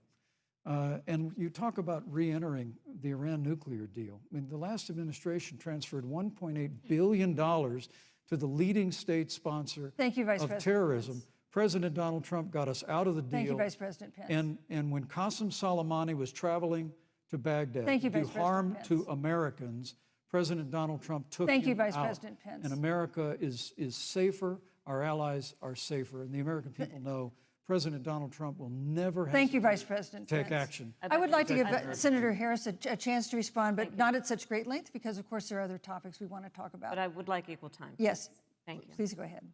Speaker 2: And you talk about re-entering the Iran nuclear deal. I mean, the last administration transferred $1.8 billion to the leading state sponsor
Speaker 3: Thank you, Vice
Speaker 2: of
Speaker 3: President
Speaker 2: terrorism.
Speaker 3: Pence.
Speaker 2: President Donald Trump got us out of the deal.
Speaker 3: Thank you, Vice President Pence.
Speaker 2: And when Qasem Soleimani was traveling to Baghdad
Speaker 3: Thank you,
Speaker 2: to do
Speaker 3: Vice President
Speaker 2: harm
Speaker 3: Pence.
Speaker 2: to Americans, President Donald Trump took
Speaker 3: Thank you,
Speaker 2: him
Speaker 3: Vice
Speaker 2: out.
Speaker 3: President Pence.
Speaker 2: And America is safer, our allies are safer, and the American people know President Donald Trump will never
Speaker 3: Thank you,
Speaker 2: hesitate
Speaker 3: Vice President
Speaker 2: to take
Speaker 3: Pence.
Speaker 2: action.
Speaker 3: I would like to give Senator Harris a chance to respond, but not at such great length because, of course, there are other topics we want to talk about.
Speaker 4: But I would like equal time.
Speaker 3: Yes,
Speaker 4: Thank you.
Speaker 3: please go ahead.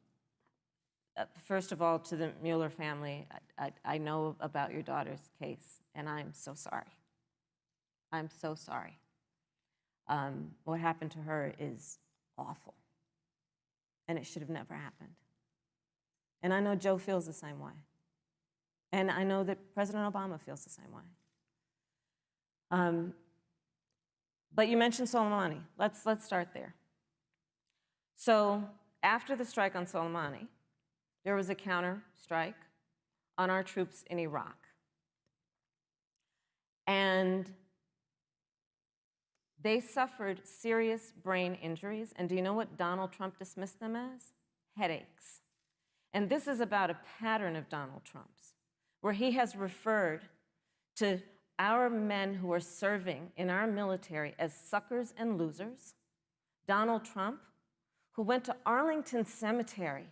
Speaker 4: First of all, to the Mueller family, I know about your daughter's case, and I'm so sorry. I'm so sorry. What happened to her is awful, and it should have never happened. And I know Joe feels the same way. And I know that President Obama feels the same way. But you mentioned Soleimani. Let's start there. So after the strike on Soleimani, there was a counter strike on our troops in Iraq. And they suffered serious brain injuries. And do you know what Donald Trump dismissed them as? Headaches. And this is about a pattern of Donald Trump's, where he has referred to our men who are serving in our military as suckers and losers. Donald Trump, who went to Arlington Cemetery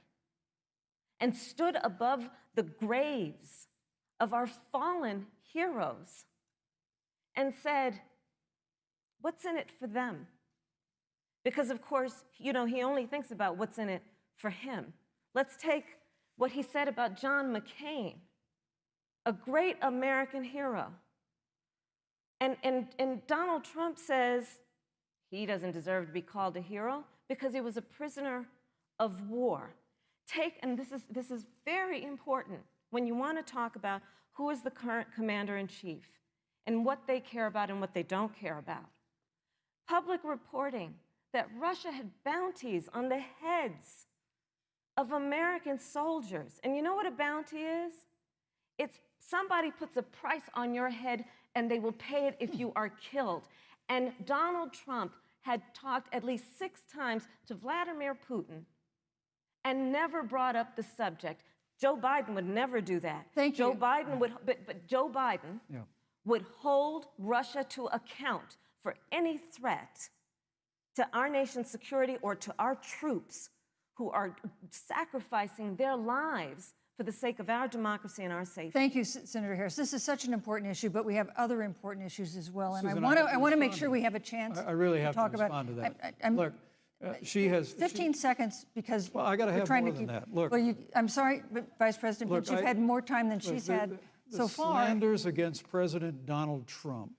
Speaker 4: and stood above the graves of our fallen heroes and said, what's in it for them? Because, of course, he only thinks about what's in it for him. Let's take what he said about John McCain, a great American hero. And Donald Trump says he doesn't deserve to be called a hero because he was a prisoner of war. And this is very important when you want to talk about who is the current commander-in-chief and what they care about and what they don't care about. Public reporting that Russia had bounties on the heads of American soldiers. And you know what a bounty is? It's somebody puts a price on your head and they will pay it if you are killed. And Donald Trump had talked at least 6 times to Vladimir Putin and never brought up the subject. Joe Biden would never do that.
Speaker 3: Thank you.
Speaker 4: Joe Biden would, but Joe Biden would hold Russia to account for any threat to our nation's security or to our troops who are sacrificing their lives for the sake of our democracy and our safety.
Speaker 3: Thank you, Senator Harris. This is such an important issue, but we have other important issues as well. And
Speaker 2: Susan,
Speaker 3: I want to make sure we have a chance
Speaker 2: I really have to
Speaker 3: talk
Speaker 2: respond to that.
Speaker 3: I'm,
Speaker 2: Look, she has
Speaker 3: 15 seconds because
Speaker 2: Well, I gotta
Speaker 3: we're
Speaker 2: have
Speaker 3: trying
Speaker 2: more
Speaker 3: to
Speaker 2: than
Speaker 3: keep.
Speaker 2: that. Look.
Speaker 3: Well, I'm sorry, but Vice President
Speaker 2: Look,
Speaker 3: Pence, you've had more time than she's had so far.
Speaker 2: The slanders against President Donald Trump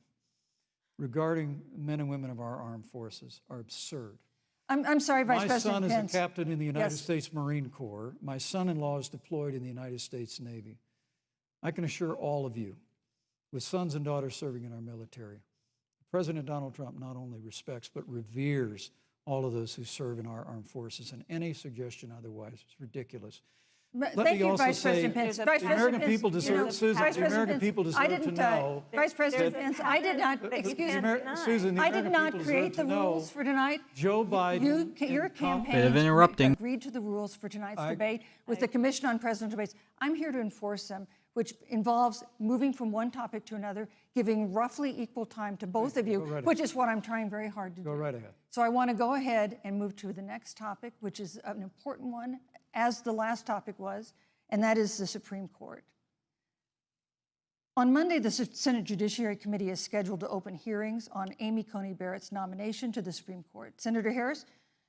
Speaker 2: regarding men and women of our armed forces are absurd.
Speaker 3: I'm sorry, Vice
Speaker 2: My
Speaker 3: President
Speaker 2: son is
Speaker 3: Pence.
Speaker 2: a captain in the United
Speaker 3: Yes.
Speaker 2: States Marine Corps. My son-in-law is deployed in the United States Navy. I can assure all of you, with sons and daughters serving in our military, President Donald Trump not only respects but reveres all of those who serve in our armed forces, and any suggestion otherwise is ridiculous.
Speaker 3: Thank you, Vice
Speaker 2: say
Speaker 3: President Pence.
Speaker 4: the
Speaker 3: Vice
Speaker 2: the
Speaker 3: President
Speaker 2: American
Speaker 3: Pence,
Speaker 2: people deserve, Susan,
Speaker 3: Vice
Speaker 2: the
Speaker 3: President
Speaker 2: American
Speaker 3: Pence,
Speaker 2: people
Speaker 3: I
Speaker 2: deserve to
Speaker 3: didn't,
Speaker 2: know.
Speaker 3: Vice President
Speaker 2: that-
Speaker 3: Pence, I did not, excuse me,
Speaker 2: Susan, the
Speaker 3: I did
Speaker 2: American
Speaker 3: not
Speaker 2: people
Speaker 3: create
Speaker 2: deserve
Speaker 3: the
Speaker 2: to know
Speaker 3: rules for tonight.
Speaker 2: Joe Biden.
Speaker 3: Your
Speaker 2: and
Speaker 3: campaign
Speaker 1: Bit of interrupting.
Speaker 3: agreed to the rules for tonight's debate with the Commission on Presidential Debates. I'm here to enforce them, which involves moving from one topic to another, giving roughly equal time to both of you,
Speaker 2: Go right
Speaker 3: which is what I'm trying very hard to do.
Speaker 2: Go right ahead.
Speaker 3: So I want to go ahead and move to the next topic, which is an important one, as the last topic was, and that is the Supreme Court. On Monday, the Senate Judiciary Committee is scheduled to open hearings on Amy Coney Barrett's nomination to the Supreme Court. Senator Harris,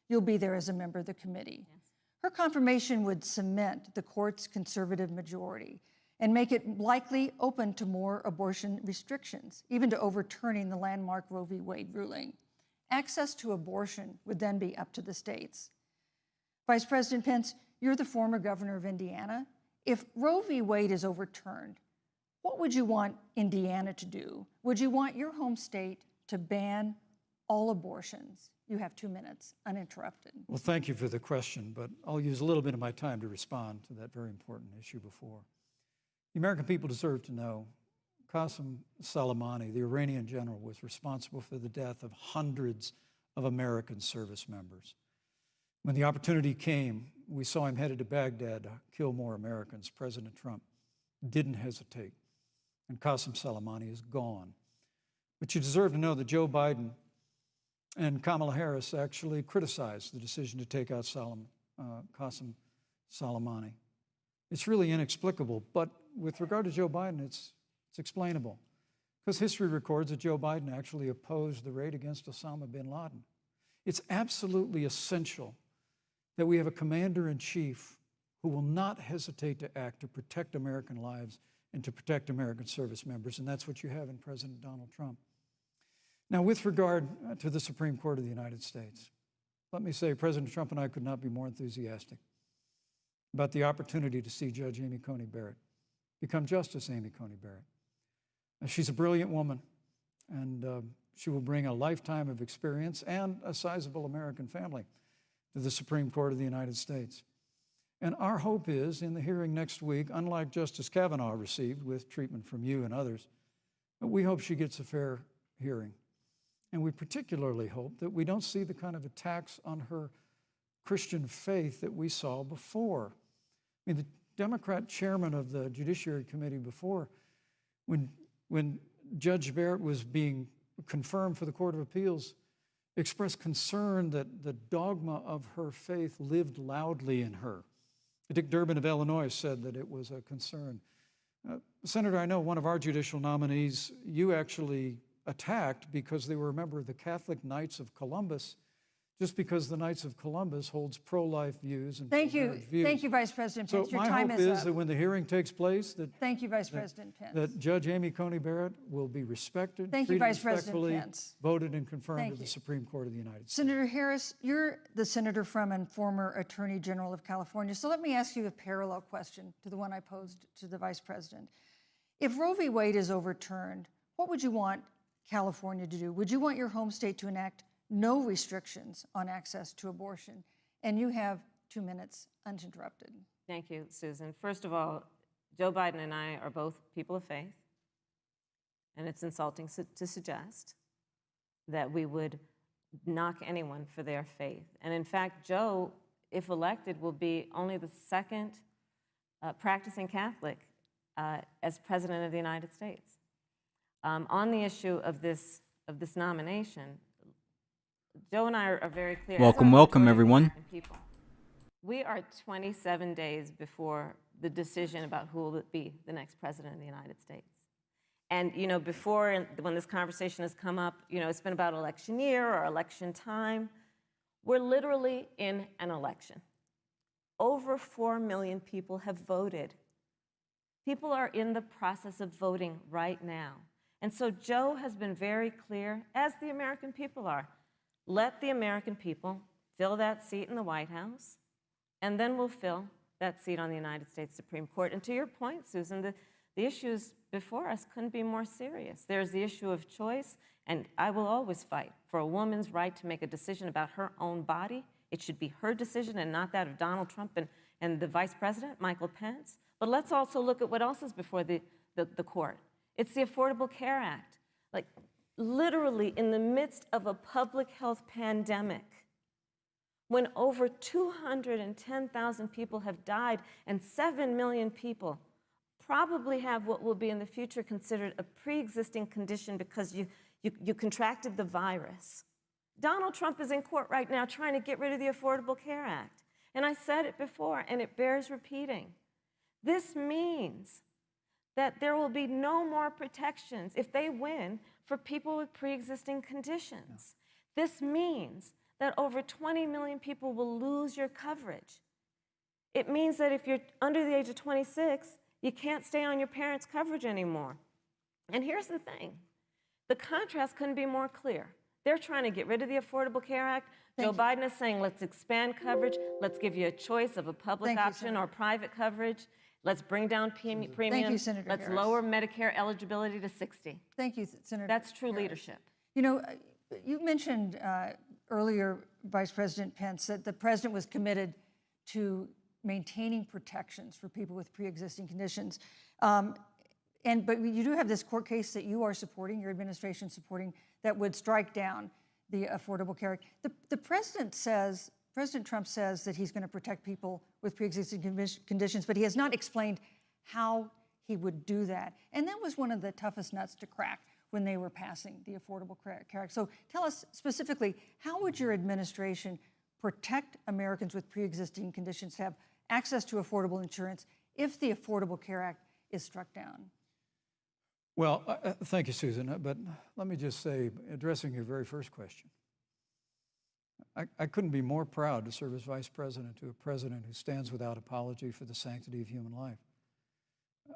Speaker 3: you'll be there as a member of the committee. Yes. Her confirmation would cement the court's conservative majority and make it likely open to more abortion restrictions, even to overturning the landmark Roe v. Wade ruling. Access to abortion would then be up to the states. Vice President Pence, you're the former governor of Indiana. If Roe v. Wade is overturned, what would you want Indiana to do? Would you want your home state to ban all abortions? You have 2 minutes, uninterrupted.
Speaker 2: Well, thank you for the question, but I'll use a little bit of my time to respond to that very important issue before. The American people deserve to know Qasem Soleimani, the Iranian general, was responsible for the death of hundreds of American service members. When the opportunity came, we saw him headed to Baghdad to kill more Americans. President Trump didn't hesitate, and Qasem Soleimani is gone. But you deserve to know that Joe Biden and Kamala Harris actually criticized the decision to take out Qasem Soleimani. It's really inexplicable, but with regard to Joe Biden, it's explainable. Because history records that Joe Biden actually opposed the raid against Osama bin Laden. It's absolutely essential that we have a commander-in-chief who will not hesitate to act to protect American lives and to protect American service members, and that's what you have in President Donald Trump. Now, with regard to the Supreme Court of the United States, let me say President Trump and I could not be more enthusiastic about the opportunity to see Judge Amy Coney Barrett become Justice Amy Coney Barrett. She's a brilliant woman, and she will bring a lifetime of experience and a sizable American family to the Supreme Court of the United States. And our hope is, in the hearing next week, unlike Justice Kavanaugh received with treatment from you and others, we hope she gets a fair hearing. And we particularly hope that we don't see the kind of attacks on her Christian faith that we saw before. I mean, the Democrat chairman of the Judiciary Committee before, when Judge Barrett was being confirmed for the Court of Appeals, expressed concern that the dogma of her faith lived loudly in her. Dick Durbin of Illinois said that it was a concern. Senator, I know one of our judicial nominees you actually attacked because they were a member of the Catholic Knights of Columbus, just because the Knights of Columbus holds pro-life views and pro-marriage views.
Speaker 3: Thank you, Vice President Pence.
Speaker 2: So
Speaker 3: Your
Speaker 2: my
Speaker 3: time
Speaker 2: hope
Speaker 3: is
Speaker 2: is
Speaker 3: up.
Speaker 2: that when the hearing takes place,
Speaker 3: Thank you, Vice President Pence.
Speaker 2: that Judge Amy Coney Barrett will be respected,
Speaker 3: Thank you,
Speaker 2: treated
Speaker 3: Vice President
Speaker 2: respectfully,
Speaker 3: Pence.
Speaker 2: voted and confirmed
Speaker 3: Thank
Speaker 2: to the
Speaker 3: you.
Speaker 2: Supreme Court of the United States.
Speaker 3: Senator Harris, you're the senator from and former Attorney General of California. So let me ask you a parallel question to the one I posed to the Vice President. If Roe v. Wade is overturned, what would you want California to do? Would you want your home state to enact no restrictions on access to abortion? And you have 2 minutes uninterrupted.
Speaker 4: Thank you, Susan. First of all, Joe Biden and I are both people of faith, and it's insulting to suggest that we would knock anyone for their faith. And in fact, Joe, if elected, will be only the second practicing Catholic as President of the United States. On the issue of this nomination, Joe and I are very clear.
Speaker 1: Welcome, welcome, everyone.
Speaker 4: People. We are 27 days before the decision about who will be the next president of the United States. And, you know, before, when this conversation has come up, you know, it's been about election year or election time. We're literally in an election. Over 4 million people have voted. People are in the process of voting right now. And so Joe has been very clear, as the American people are. Let the American people fill that seat in the White House, and then we'll fill that seat on the United States Supreme Court. And to your point, Susan, the issues before us couldn't be more serious. There's the issue of choice, and I will always fight for a woman's right to make a decision about her own body. It should be her decision and not that of Donald Trump and the Vice President, Michael Pence. But let's also look at what else is before the court. It's the Affordable Care Act. Like, literally in the midst of a public health pandemic, when over 210,000 people have died and 7 million people probably have what will be in the future considered a pre-existing condition because you contracted the virus. Donald Trump is in court right now trying to get rid of the Affordable Care Act. And I said it before, and it bears repeating. This means that there will be no more protections, if they win, for people with pre-existing conditions. This means that over 20 million people will lose your coverage. It means that if you're under the age of 26, you can't stay on your parents' coverage anymore. And here's the thing. The contrast couldn't be more clear. They're trying to get rid of the Affordable Care Act. Joe Biden is saying, let's expand coverage. Let's give you a choice of a public option or private coverage. Let's bring down premiums.
Speaker 3: Thank you, Senator
Speaker 4: Let's
Speaker 3: Harris.
Speaker 4: lower Medicare eligibility to 60.
Speaker 3: Thank you, Senator.
Speaker 4: That's true
Speaker 3: Harris.
Speaker 4: leadership.
Speaker 3: You know, you mentioned earlier, Vice President Pence, that the president was committed to maintaining protections for people with pre-existing conditions. But you do have this court case that you are supporting, your administration supporting, that would strike down the Affordable Care Act. The president says, President Trump says that he's going to protect people with pre-existing conditions, but he has not explained how he would do that. And that was one of the toughest nuts to crack when they were passing the Affordable Care Act. So tell us specifically, how would your administration protect Americans with pre-existing conditions to have access to affordable insurance if the Affordable Care Act is struck down?
Speaker 2: Well, thank you, Susan. But let me just say, addressing your very first question, I couldn't be more proud to serve as vice president to a president who stands without apology for the sanctity of human life.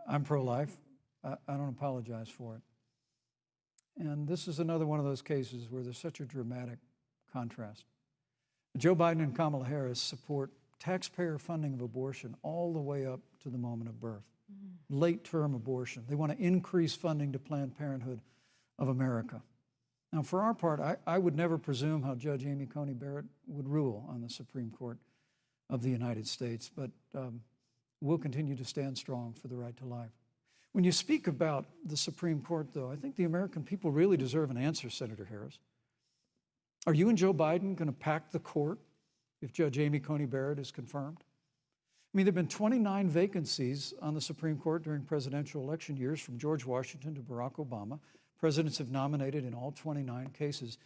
Speaker 2: I'm pro-life. I don't apologize for it. And this is another one of those cases where there's such a dramatic contrast. Joe Biden and Kamala Harris support taxpayer funding of abortion all the way up to the moment of birth. Late-term abortion. They want to increase funding to Planned Parenthood of America. Now, for our part, I would never presume how Judge Amy Coney Barrett would rule on the Supreme Court of the United States, but we'll continue to stand strong for the right to life. When you speak about the Supreme Court, though, I think the American people really deserve an answer, Senator Harris. Are you and Joe Biden going to pack the court if Judge Amy Coney Barrett is confirmed? I mean, there have been 29 vacancies on the Supreme Court during presidential election years, from George Washington to Barack Obama. Presidents have nominated in all 29 cases.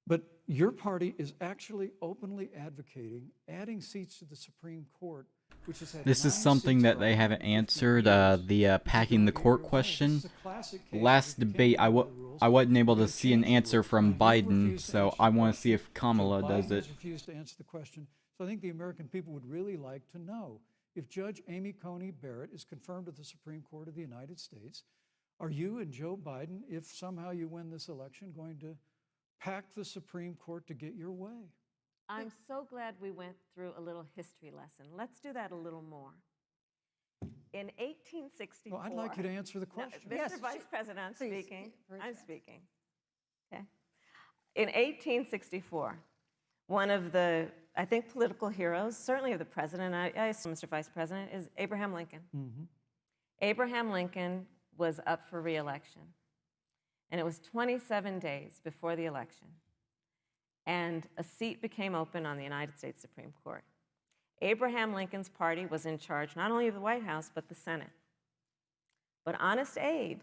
Speaker 2: But your party is actually openly advocating adding seats to the Supreme Court, which has had
Speaker 1: This is
Speaker 2: 9
Speaker 1: something
Speaker 2: seats
Speaker 1: that
Speaker 2: for
Speaker 1: they haven't
Speaker 2: 150
Speaker 1: answered,
Speaker 2: years.
Speaker 1: the packing the court question.
Speaker 2: This is a classic case
Speaker 1: Last
Speaker 2: where if you
Speaker 1: debate,
Speaker 2: can't follow the rules,
Speaker 1: I wasn't able
Speaker 2: you
Speaker 1: to see an
Speaker 2: change the
Speaker 1: answer
Speaker 2: rules.
Speaker 1: from
Speaker 2: Now, you
Speaker 1: Biden,
Speaker 2: refuse to
Speaker 1: so
Speaker 2: answer
Speaker 1: I
Speaker 2: the
Speaker 1: want to see
Speaker 2: question.
Speaker 1: if Kamala
Speaker 2: Joe
Speaker 1: does
Speaker 2: Biden
Speaker 1: it.
Speaker 2: has refused to answer the question. So I think the American people would really like to know, if Judge Amy Coney Barrett is confirmed to the Supreme Court of the United States, are you and Joe Biden, if somehow you win this election, going to pack the Supreme Court to get your way?
Speaker 4: I'm so glad we went through a little history lesson. Let's do that a little more. In 1864.
Speaker 2: Well, I'd like you to answer the question.
Speaker 4: Mr.
Speaker 3: Yes,
Speaker 4: Vice President, I'm
Speaker 3: please,
Speaker 4: speaking.
Speaker 3: very
Speaker 4: I'm
Speaker 3: fast.
Speaker 4: speaking. Okay. In 1864, one of the, I think, political heroes, certainly of the president, I assume, Mr. Vice President, is Abraham Lincoln.
Speaker 2: Mm-hmm.
Speaker 4: Abraham Lincoln was up for re-election, and it was 27 days before the election, and a seat became open on the United States Supreme Court. Abraham Lincoln's party was in charge not only of the White House, but the Senate. But Honest Abe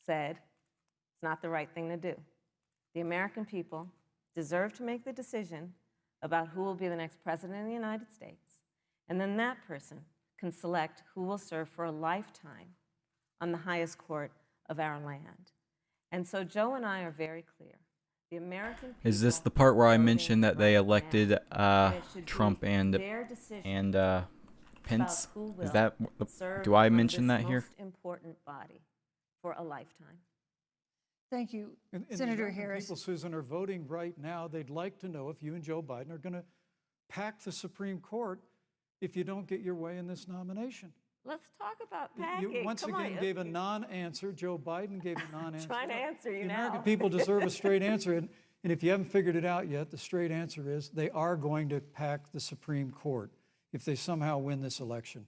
Speaker 4: said it's not the right thing to do. The American people deserve to make the decision about who will be the next president of the United States, and then that person can select who will serve for a lifetime on the highest court of our land. And so Joe and I are very clear. The American people
Speaker 1: Is this the part where I
Speaker 4: voting
Speaker 1: mentioned that they
Speaker 4: right
Speaker 1: elected
Speaker 4: now, and it should
Speaker 1: Trump
Speaker 4: be
Speaker 1: and
Speaker 4: their decision
Speaker 1: Pence?
Speaker 4: about who
Speaker 1: Is
Speaker 4: will
Speaker 1: that
Speaker 4: serve
Speaker 1: do I
Speaker 4: on
Speaker 1: mention
Speaker 4: this
Speaker 1: that here?
Speaker 4: most important body for a lifetime.
Speaker 3: Thank you,
Speaker 2: And the
Speaker 3: Senator
Speaker 2: American
Speaker 3: Harris.
Speaker 2: people, Susan, are voting right now. They'd like to know if you and Joe Biden are going to pack the Supreme Court if you don't get your way in this nomination.
Speaker 4: Let's talk about
Speaker 2: You
Speaker 4: packing.
Speaker 2: once
Speaker 4: Come
Speaker 2: again
Speaker 4: on.
Speaker 2: gave a non-answer. Joe Biden gave a non-answer.
Speaker 4: Trying to answer you
Speaker 2: The
Speaker 4: now.
Speaker 2: American people deserve a straight answer. And if you haven't figured it out yet, the straight answer is they are going to pack the Supreme Court if they somehow win this election.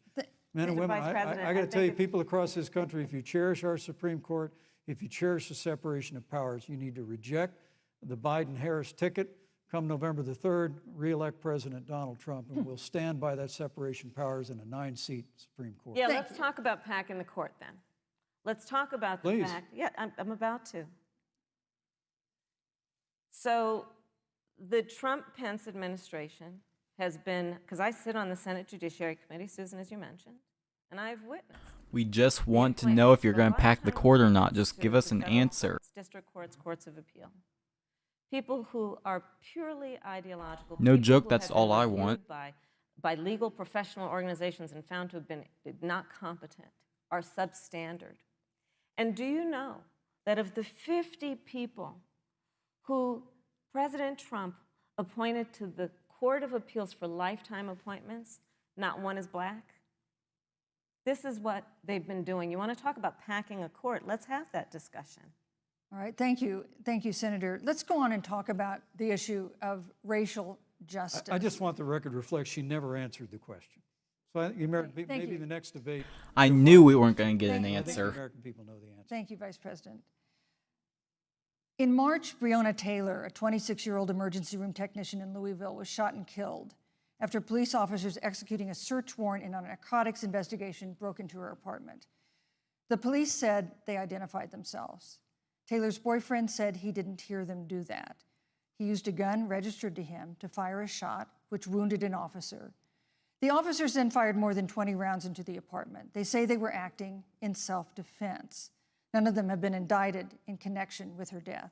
Speaker 2: Men and
Speaker 4: Mr.
Speaker 2: women,
Speaker 4: Vice President,
Speaker 2: I got to
Speaker 4: I
Speaker 2: tell you,
Speaker 4: think
Speaker 2: people across this country, if you cherish our Supreme Court, if you cherish the separation of powers, you need to reject the Biden-Harris ticket. Come November the 3rd, re-elect President Donald Trump, and we'll stand by that separation of powers in a 9-seat Supreme Court.
Speaker 4: Yeah, let's talk about packing the court then. Let's talk about the
Speaker 2: Please.
Speaker 4: fact. Yeah, I'm about to. So the Trump-Pence administration has been, because I sit on the Senate Judiciary Committee, Susan, as you mentioned, and I've witnessed.
Speaker 1: We just want to know if you're going to pack the court or not. Just give us an
Speaker 4: Federal
Speaker 1: answer.
Speaker 4: courts, district courts, courts of appeal. People who are purely ideological.
Speaker 1: No
Speaker 4: people
Speaker 1: joke,
Speaker 4: who
Speaker 1: that's
Speaker 4: have been
Speaker 1: all I
Speaker 4: reviewed
Speaker 1: want.
Speaker 4: By legal professional organizations and found to have been not competent, are substandard. And do you know that of the 50 people who President Trump appointed to the Court of Appeals for lifetime appointments, not one is black? This is what they've been doing. You want to talk about packing a court? Let's have that discussion.
Speaker 3: All right, thank you, Senator. Let's go on and talk about the issue of racial justice.
Speaker 2: I just want the record to reflect she never answered the question. So I think maybe
Speaker 3: you.
Speaker 2: the next debate,
Speaker 1: I knew we weren't going to get an
Speaker 3: Thank you.
Speaker 2: I think the
Speaker 1: answer.
Speaker 2: American people know the answer.
Speaker 3: Thank you, Vice President. In March, Breonna Taylor, a 26-year-old emergency room technician in Louisville, was shot and killed after police officers executing a search warrant in a narcotics investigation broke into her apartment. The police said they identified themselves. Taylor's boyfriend said he didn't hear them do that. He used a gun registered to him to fire a shot, which wounded an officer. The officers then fired more than 20 rounds into the apartment. They say they were acting in self-defense. None of them have been indicted in connection with her death.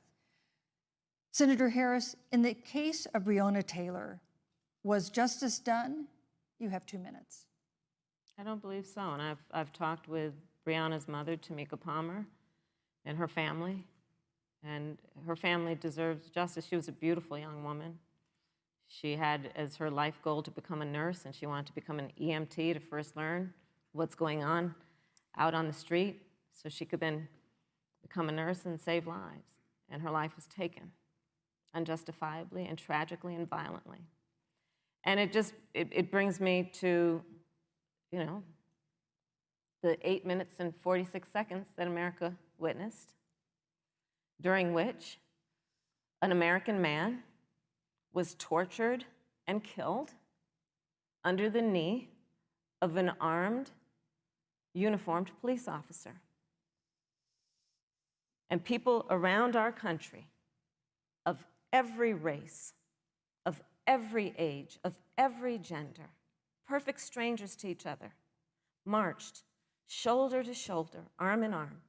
Speaker 3: Senator Harris, in the case of Breonna Taylor, was justice done? You have 2 minutes.
Speaker 4: I don't believe so. And I've talked with Breonna's mother, Tamika Palmer, and her family. And her family deserves justice. She was a beautiful young woman. She had as her life goal to become a nurse, and she wanted to become an EMT to first learn what's going on out on the street so she could then become a nurse and save lives. And her life was taken unjustifiably and tragically and violently. And it brings me to, you know, the 8 minutes and 46 seconds that America witnessed, during which an American man was tortured and killed under the knee of an armed, uniformed police officer. And people around our country of every race, of every age, of every gender, perfect strangers to each other, marched shoulder to shoulder, arm in arm,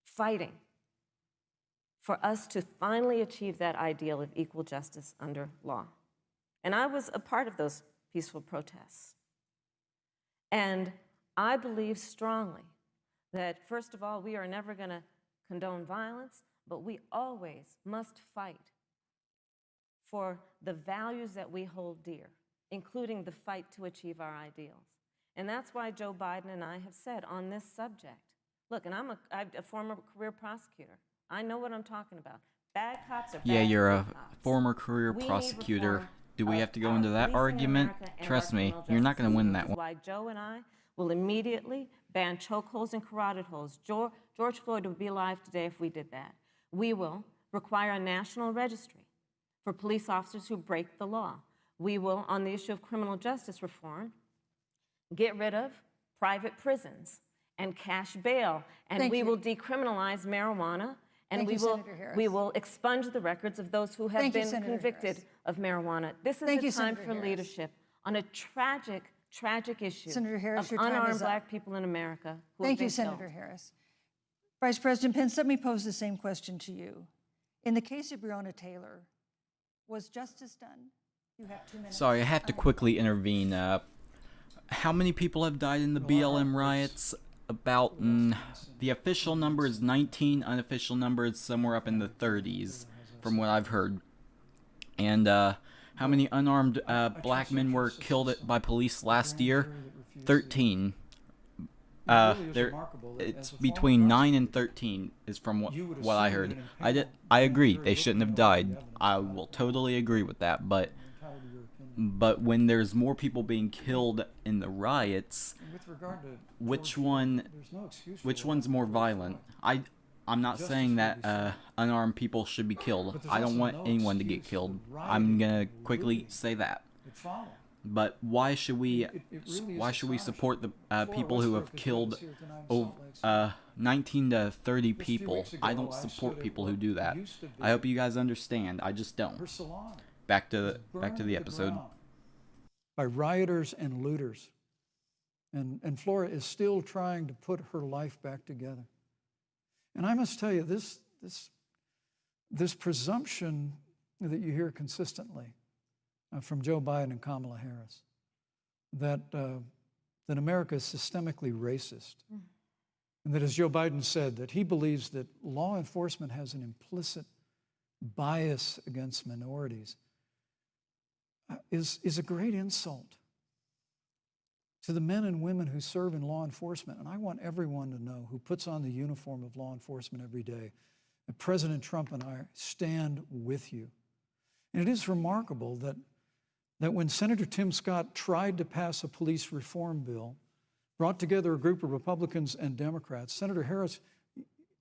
Speaker 4: fighting for us to finally achieve that ideal of equal justice under law. And I was a part of those peaceful protests. And I believe strongly that, first of all, we are never going to condone violence, but we always must fight for the values that we hold dear, including the fight to achieve our ideals. And that's why Joe Biden and I have said on this subject, look, and I'm a former career prosecutor. I know what I'm talking about. Bad cops are bad.
Speaker 1: Yeah, you're a
Speaker 4: cops.
Speaker 1: former career
Speaker 4: We need
Speaker 1: prosecutor.
Speaker 4: reform
Speaker 1: Do we
Speaker 4: of
Speaker 1: have to go
Speaker 4: our
Speaker 1: into that
Speaker 4: policing in
Speaker 1: argument?
Speaker 4: America and
Speaker 1: Trust
Speaker 4: our
Speaker 1: me,
Speaker 4: criminal
Speaker 1: you're not
Speaker 4: justice
Speaker 1: going to win
Speaker 4: system,
Speaker 1: that
Speaker 4: which is
Speaker 1: one.
Speaker 4: why Joe and I will immediately ban chokeholds and carotid holds. George Floyd would be alive today if we did that. We will require a national registry for police officers who break the law. We will, on the issue of criminal justice reform, get rid of private prisons and cash bail, and
Speaker 3: Thank
Speaker 4: we
Speaker 3: you.
Speaker 4: will decriminalize marijuana, and
Speaker 3: Thank
Speaker 4: we
Speaker 3: you,
Speaker 4: will
Speaker 3: Senator Harris.
Speaker 4: we will expunge the records of those who have
Speaker 3: Thank you,
Speaker 4: been
Speaker 3: Senator
Speaker 4: convicted
Speaker 3: Harris.
Speaker 4: of marijuana. This is
Speaker 3: Thank
Speaker 4: a
Speaker 3: you,
Speaker 4: time
Speaker 3: Senator
Speaker 4: for
Speaker 3: Harris.
Speaker 4: leadership on a tragic issue
Speaker 3: Senator Harris,
Speaker 4: of
Speaker 3: your time is
Speaker 4: unarmed
Speaker 3: up.
Speaker 4: black people in America who
Speaker 3: Thank
Speaker 4: have been
Speaker 3: you, Senator
Speaker 4: killed.
Speaker 3: Harris. Vice President Pence, let me pose the same question to you. In the case of Breonna Taylor, was justice done? You have 2 minutes.
Speaker 1: Sorry, I have to quickly intervene. How many people have died in the BLM riots? About, the official number is 19, unofficial number is somewhere up in the 30s, from what I've heard. And, how many unarmed black men were killed by police last year? 13. It's between 9 and 13 is from what I heard. I agree, they shouldn't have died. I will totally agree with that, but when there's more people being killed in the riots, which one's more violent? I'm not saying that unarmed people should be killed. I don't want anyone to get killed. I'm gonna quickly say that. But why should we support the people who have killed 19 to 30 people? I don't support people who do that. I hope you guys understand. I just don't. Back to the episode.
Speaker 2: By rioters and looters. And Flora is still trying to put her life back together. And I must tell you, this presumption that you hear consistently from Joe Biden and Kamala Harris, that America is systemically racist, and that, as Joe Biden said, that he believes that law enforcement has an implicit bias against minorities, is a great insult to the men and women who serve in law enforcement. And I want everyone to know, who puts on the uniform of law enforcement every day, that President Trump and I stand with you. And it is remarkable that when Senator Tim Scott tried to pass a police reform bill, brought together a group of Republicans and Democrats, Senator Harris,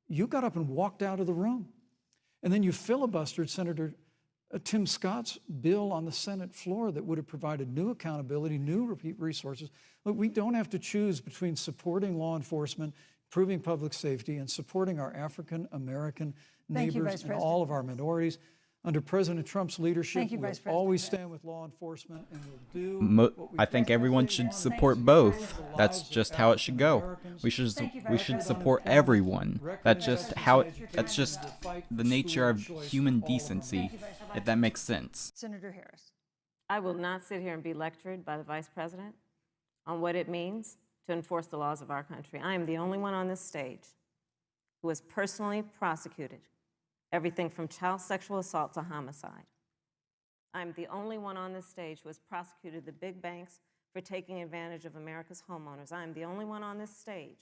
Speaker 2: you got up and walked out of the room. And then you filibustered Senator Tim Scott's bill on the Senate floor that would have provided new accountability, new resources. Look, we don't have to choose between supporting law enforcement, improving public safety, and supporting our African American neighbors and all of our minorities. Under President Trump's leadership,
Speaker 3: Thank you,
Speaker 2: we'll
Speaker 3: Vice President
Speaker 2: always
Speaker 3: Pence.
Speaker 2: stand with law enforcement and we'll do what we
Speaker 1: I think everyone should support both. That's just how it should go. We should support everyone. That's just the nature of human decency, if that makes sense.
Speaker 3: Senator Harris.
Speaker 4: I will not sit here and be lectured by the Vice President on what it means to enforce the laws of our country. I am the only one on this stage who has personally prosecuted everything from child sexual assault to homicide. I'm the only one on this stage who has prosecuted the big banks for taking advantage of America's homeowners. I'm the only one on this stage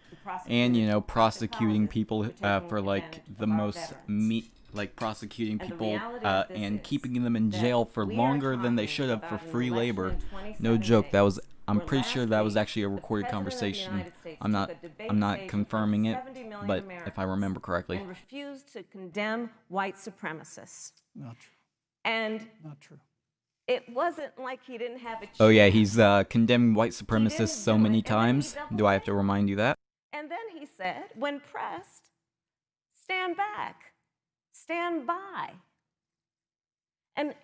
Speaker 4: who prosecuted
Speaker 1: And, you know,
Speaker 4: Dr.
Speaker 1: prosecuting
Speaker 4: Collier
Speaker 1: people
Speaker 4: taking
Speaker 1: for like
Speaker 4: advantage
Speaker 1: the
Speaker 4: of our
Speaker 1: most
Speaker 4: veterans.
Speaker 1: prosecuting
Speaker 4: And the
Speaker 1: people
Speaker 4: reality of this
Speaker 1: and
Speaker 4: is
Speaker 1: keeping them in
Speaker 4: that
Speaker 1: jail for
Speaker 4: we are
Speaker 1: longer than they
Speaker 4: talking
Speaker 1: should have for
Speaker 4: about an
Speaker 1: free
Speaker 4: election
Speaker 1: labor.
Speaker 4: in
Speaker 1: No
Speaker 4: 27
Speaker 1: joke. That
Speaker 4: days,
Speaker 1: was. I'm
Speaker 4: where
Speaker 1: pretty sure
Speaker 4: last
Speaker 1: that was
Speaker 4: week,
Speaker 1: actually a
Speaker 4: the
Speaker 1: recorded
Speaker 4: President of the
Speaker 1: conversation.
Speaker 4: United States
Speaker 1: I'm not.
Speaker 4: took a debate
Speaker 1: I'm not
Speaker 4: stage in front of
Speaker 1: confirming it,
Speaker 4: 70 million
Speaker 1: but if I remember correctly.
Speaker 4: and refused to condemn white supremacists.
Speaker 2: Not true.
Speaker 4: And
Speaker 2: Not true.
Speaker 4: it wasn't like he didn't have a chance.
Speaker 1: Oh yeah, he's condemned white supremacists
Speaker 4: didn't
Speaker 1: so
Speaker 4: do
Speaker 1: many
Speaker 4: it, and then he
Speaker 1: times.
Speaker 4: doubled
Speaker 1: Do I have to
Speaker 4: down.
Speaker 1: remind you that?
Speaker 4: And then he said, when pressed, stand back, stand by. And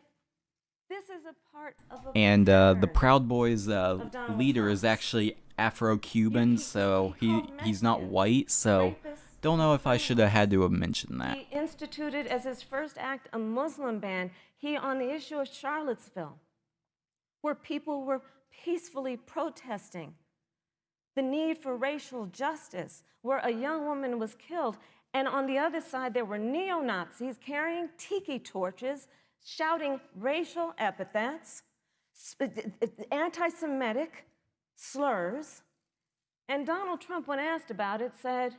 Speaker 4: this is a part of a
Speaker 1: And the
Speaker 4: pattern.
Speaker 1: Proud Boys
Speaker 4: Donald
Speaker 1: leader is
Speaker 4: Trump's.
Speaker 1: actually Afro-Cuban, so he's not white. So
Speaker 4: Rapists,
Speaker 1: don't know if I should have had to have mentioned that.
Speaker 4: He instituted as his first act a Muslim ban. He, on the issue of Charlottesville, where people were peacefully protesting the need for racial justice, where a young woman was killed. And on the other side, there were neo-Nazis carrying tiki torches, shouting racial epithets, anti-Semitic slurs. And Donald Trump, when asked about it, said,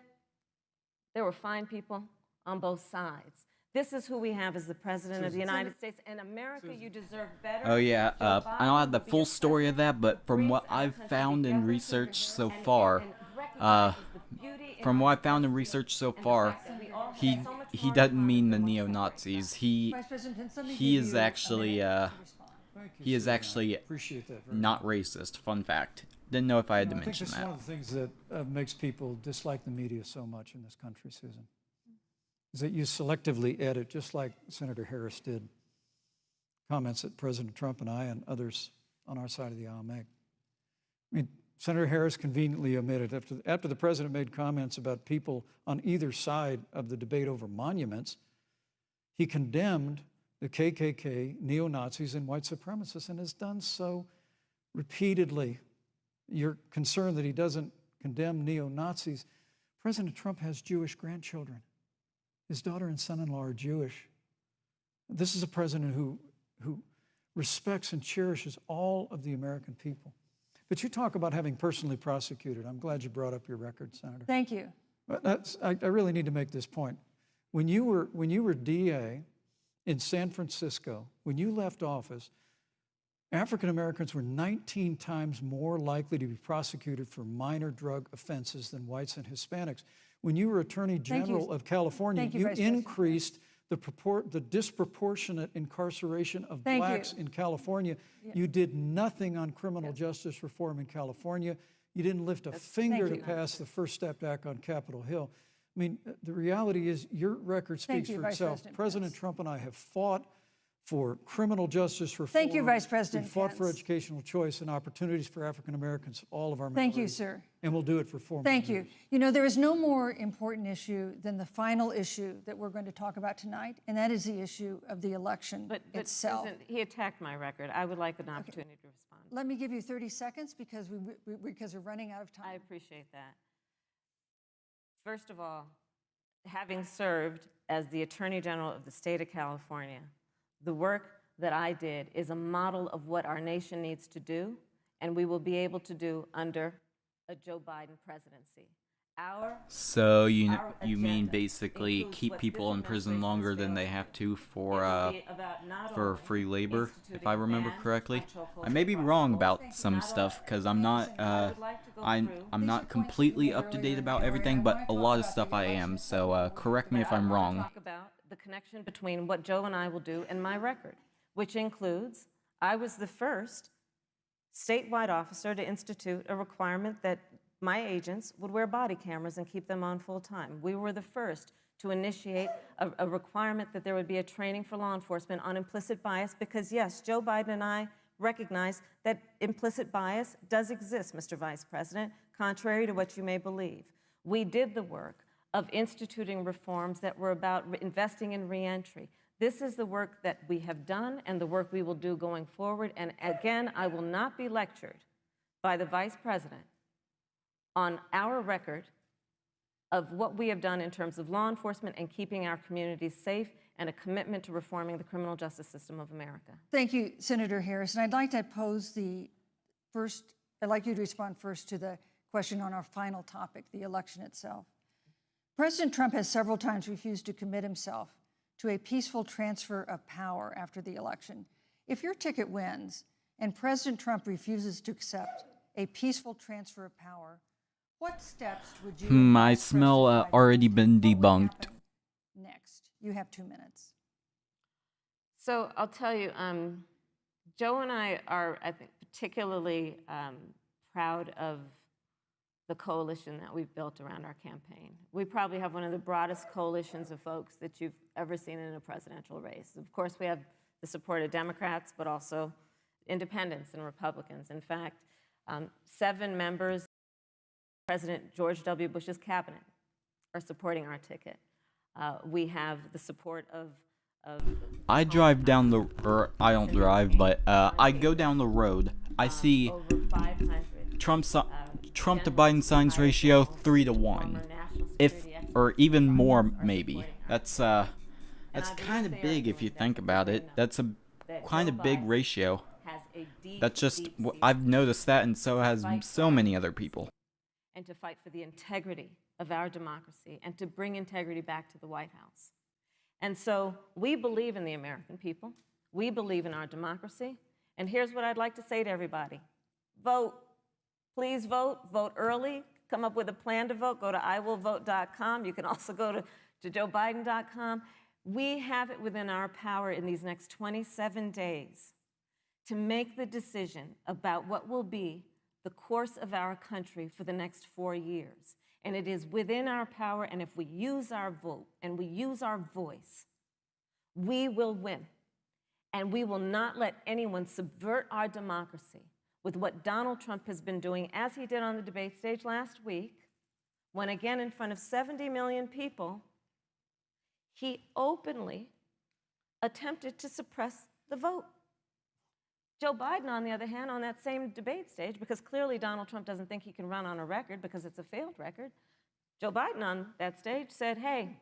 Speaker 4: there were fine people on both sides. This is who we have as the President of the United States. And America, you deserve better.
Speaker 1: Oh yeah,
Speaker 4: Joe
Speaker 1: I don't have
Speaker 4: Biden
Speaker 1: the
Speaker 4: will be
Speaker 1: full
Speaker 4: a
Speaker 1: story of that, but from
Speaker 4: brings
Speaker 1: what
Speaker 4: our
Speaker 1: I've
Speaker 4: country
Speaker 1: found in
Speaker 4: together
Speaker 1: research so
Speaker 4: and
Speaker 1: far,
Speaker 4: recognizes the beauty in
Speaker 1: from
Speaker 4: our
Speaker 1: what I found in
Speaker 4: country
Speaker 1: research so
Speaker 4: and the
Speaker 1: far,
Speaker 4: fact that we all have
Speaker 1: he
Speaker 4: so much
Speaker 1: he
Speaker 4: more in
Speaker 1: doesn't
Speaker 4: common
Speaker 1: mean the
Speaker 4: than most
Speaker 1: neo-Nazis.
Speaker 3: Vice President Pence, let me
Speaker 1: He
Speaker 3: give
Speaker 1: is
Speaker 3: you a
Speaker 1: actually
Speaker 3: minute to respond.
Speaker 2: Thank you,
Speaker 1: he is
Speaker 2: Susan. I
Speaker 1: actually
Speaker 2: appreciate that very
Speaker 1: not
Speaker 2: much.
Speaker 1: racist. Fun fact. Didn't know if I had to
Speaker 2: I think
Speaker 1: mention
Speaker 2: this is
Speaker 1: that.
Speaker 2: one of the things that makes people dislike the media so much in this country, Susan, is that you selectively edit, just like Senator Harris did, comments that President Trump and I and others on our side of the aisle make. I mean, Senator Harris conveniently omitted, after the president made comments about people on either side of the debate over monuments, he condemned the KKK, neo-Nazis, and white supremacists, and has done so repeatedly. You're concerned that he doesn't condemn neo-Nazis. President Trump has Jewish grandchildren. His daughter and son-in-law are Jewish. This is a president who respects and cherishes all of the American people. But you talk about having personally prosecuted. I'm glad you brought up your record, Senator.
Speaker 3: Thank you.
Speaker 2: But I really need to make this point. When you were DA in San Francisco, when you left office, African Americans were 19 times more likely to be prosecuted for minor drug offenses than whites and Hispanics. When you were Attorney General of California,
Speaker 3: Thank you,
Speaker 2: you
Speaker 3: Vice President.
Speaker 2: increased the disproportionate incarceration of
Speaker 3: Thank
Speaker 2: blacks
Speaker 3: you.
Speaker 2: in California. You did nothing on criminal justice reform in California. You didn't lift a finger to
Speaker 3: you.
Speaker 2: pass the First Step Act on Capitol Hill. I mean, the reality is your record speaks
Speaker 3: you,
Speaker 2: for
Speaker 3: Vice
Speaker 2: itself.
Speaker 3: President
Speaker 2: President
Speaker 3: Pence.
Speaker 2: Trump and I have fought for criminal justice reform.
Speaker 3: Thank you, Vice President
Speaker 2: We fought for
Speaker 3: Pence.
Speaker 2: educational choice and opportunities for African Americans, all of our
Speaker 3: Thank you,
Speaker 2: minorities.
Speaker 3: sir.
Speaker 2: And we'll do it for 4 more
Speaker 3: Thank
Speaker 2: years.
Speaker 3: you. You know, there is no more important issue than the final issue that we're going to talk about tonight, and that is the issue of the election
Speaker 4: But
Speaker 3: itself.
Speaker 4: Susan, he attacked my record. I would like an opportunity to respond.
Speaker 3: Let me give you 30 seconds because we're running out of
Speaker 4: I
Speaker 3: time.
Speaker 4: appreciate that. First of all, having served as the Attorney General of the state of California, the work that I did is a model of what our nation needs to do, and we will be able to do under a Joe Biden presidency.
Speaker 1: So you
Speaker 4: Our
Speaker 1: mean
Speaker 4: agenda
Speaker 1: basically
Speaker 4: includes
Speaker 1: keep
Speaker 4: what
Speaker 1: people
Speaker 4: this
Speaker 1: in prison
Speaker 4: administration
Speaker 1: longer
Speaker 4: has
Speaker 1: than they
Speaker 4: failed
Speaker 1: have
Speaker 4: to
Speaker 1: to
Speaker 4: It will be about not
Speaker 1: for
Speaker 4: only
Speaker 1: free labor, if
Speaker 4: instituting
Speaker 1: I
Speaker 4: a
Speaker 1: remember
Speaker 4: ban
Speaker 1: correctly.
Speaker 4: on chokeholds
Speaker 1: I may be
Speaker 4: across
Speaker 1: wrong
Speaker 4: the
Speaker 1: about
Speaker 4: board.
Speaker 1: some
Speaker 4: Not
Speaker 1: stuff
Speaker 4: only-
Speaker 1: because I'm not
Speaker 4: I would like to go through
Speaker 1: I'm
Speaker 3: These
Speaker 1: not
Speaker 3: are points
Speaker 1: completely
Speaker 3: you made
Speaker 1: up to date
Speaker 3: earlier,
Speaker 1: about
Speaker 3: Gary.
Speaker 1: everything,
Speaker 3: I
Speaker 1: but
Speaker 3: wanna
Speaker 1: a
Speaker 3: talk
Speaker 1: lot of
Speaker 3: about
Speaker 1: stuff
Speaker 3: the
Speaker 1: I
Speaker 3: election
Speaker 1: am.
Speaker 3: itself.
Speaker 1: So correct me if I'm
Speaker 4: I
Speaker 1: wrong.
Speaker 4: want to talk about the connection between what Joe and I will do and my record, which includes I was the first statewide officer to institute a requirement that my agents would wear body cameras and keep them on full time. We were the first to initiate a requirement that there would be a training for law enforcement on implicit bias because, yes, Joe Biden and I recognize that implicit bias does exist, Mr. Vice President, contrary to what you may believe. We did the work of instituting reforms that were about investing in reentry. This is the work that we have done and the work we will do going forward. And again, I will not be lectured by the Vice President on our record of what we have done in terms of law enforcement and keeping our communities safe and a commitment to reforming the criminal justice system of America.
Speaker 3: Thank you, Senator Harris. And I'd like to pose I'd like you to respond first to the question on our final topic, the election itself. President Trump has several times refused to commit himself to a peaceful transfer of power after the election. If your ticket wins and President Trump refuses to accept a peaceful transfer of power, what steps would you
Speaker 1: I
Speaker 3: advise
Speaker 1: smell
Speaker 3: President Biden
Speaker 1: already been
Speaker 3: what would
Speaker 1: debunked.
Speaker 3: happen next? You have 2 minutes.
Speaker 4: So I'll tell you, Joe and I are, I think, particularly proud of the coalition that we've built around our campaign. We probably have one of the broadest coalitions of folks that you've ever seen in a presidential race. Of course, we have the support of Democrats, but also independents and Republicans. In fact, 7 members of President George W. Bush's cabinet are supporting our ticket. We have the support of
Speaker 1: I drive down the, or I don't drive, but I go down the road. I see
Speaker 4: over 500
Speaker 1: Trump to Biden signs ratio 3-1, or even more maybe. That's kind of big if you think about it. That's a kind of big ratio. That's just I've noticed that, and so has so many other people.
Speaker 4: and to fight for the integrity of our democracy and to bring integrity back to the White House. And so we believe in the American people. We believe in our democracy. And here's what I'd like to say to everybody. Vote. Please vote. Vote early. Come up with a plan to vote. Go to iwillvote.com. You can also go to joebiden.com. We have it within our power in these next 27 days to make the decision about what will be the course of our country for the next 4 years. And it is within our power, and if we use our vote and we use our voice, we will win. And we will not let anyone subvert our democracy with what Donald Trump has been doing, as he did on the debate stage last week, when again in front of 70 million people, he openly attempted to suppress the vote. Joe Biden, on the other hand, on that same debate stage, because clearly Donald Trump doesn't think he can run on a record because it's a failed record, Joe Biden on that stage said, hey,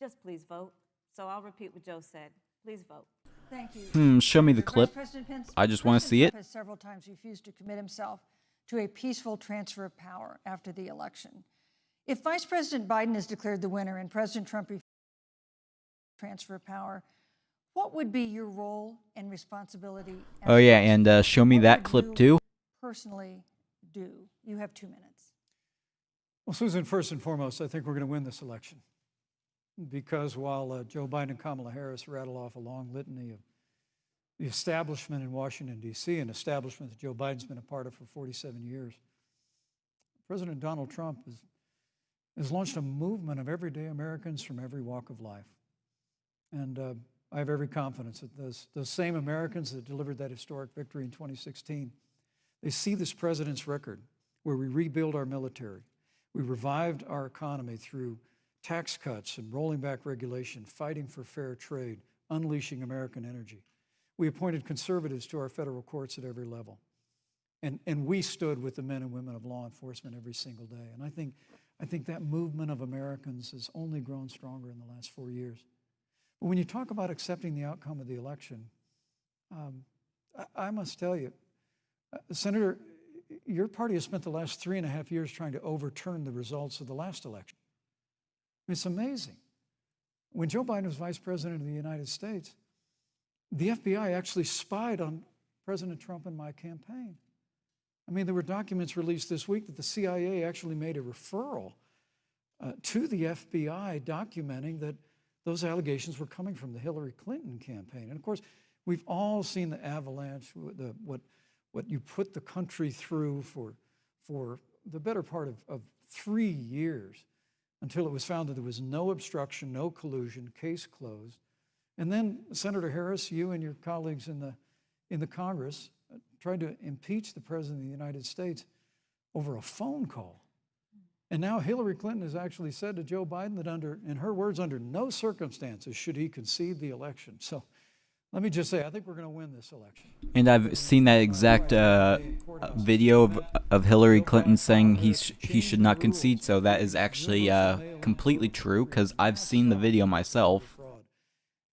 Speaker 4: just please vote. So I'll repeat what Joe said. Please vote.
Speaker 3: Thank you.
Speaker 1: Show me the
Speaker 3: Vice
Speaker 1: clip.
Speaker 3: President Pence,
Speaker 1: I just want to see it.
Speaker 3: President Trump has several times refused to commit himself to a peaceful transfer of power after the election. If Vice President Biden is declared the winner and President Trump refuses to transfer of power, what would be your role and responsibility?
Speaker 1: Oh yeah, and show me
Speaker 3: What
Speaker 1: that
Speaker 3: would
Speaker 1: clip
Speaker 3: you
Speaker 1: too.
Speaker 3: personally do? You have 2 minutes.
Speaker 2: Well, Susan, first and foremost, I think we're going to win this election. Because while Joe Biden and Kamala Harris rattle off a long litany of the establishment in Washington, D.C., an establishment that Joe Biden's been a part of for 47 years, President Donald Trump has launched a movement of everyday Americans from every walk of life. And I have every confidence that those same Americans that delivered that historic victory in 2016, they see this president's record where we rebuild our military, we revived our economy through tax cuts and rolling back regulation, fighting for fair trade, unleashing American energy. We appointed conservatives to our federal courts at every level. And we stood with the men and women of law enforcement every single day. And I think that movement of Americans has only grown stronger in the last 4 years. But when you talk about accepting the outcome of the election, I must tell you, Senator, your party has spent the last 3.5 years trying to overturn the results of the last election. It's amazing. When Joe Biden was vice president of the United States, the FBI actually spied on President Trump and my campaign. I mean, there were documents released this week that the CIA actually made a referral to the FBI documenting that those allegations were coming from the Hillary Clinton campaign. And of course, we've all seen the avalanche, what you put the country through for the better part of 3 years until it was found that there was no obstruction, no collusion, case closed. And then Senator Harris, you and your colleagues in the Congress tried to impeach the President of the United States over a phone call. And now Hillary Clinton has actually said to Joe Biden that in her words, under no circumstances should he concede the election. So let me just say, I think we're going to win this election.
Speaker 1: And I've seen that exact video of Hillary Clinton saying he should not concede, so that is actually completely true, because I've seen the video myself.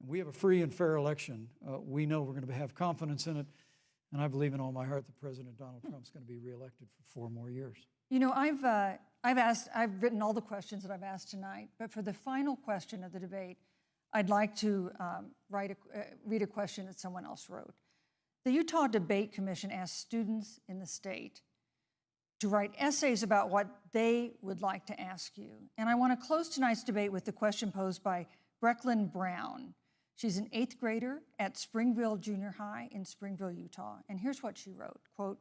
Speaker 2: We have a free and fair election. We know we're going to have confidence in it, and I believe in all my heart that President Donald Trump's going to be reelected for 4 more years.
Speaker 3: You know, I've written all the questions that I've asked tonight, but for the final question of the debate, I'd like to read a question that someone else wrote. The Utah Debate Commission asked students in the state to write essays about what they would like to ask you. And I want to close tonight's debate with the question posed by Brecklin Brown. She's an 8th grader at Springville Junior High in Springville, Utah. And here's what she wrote, quote,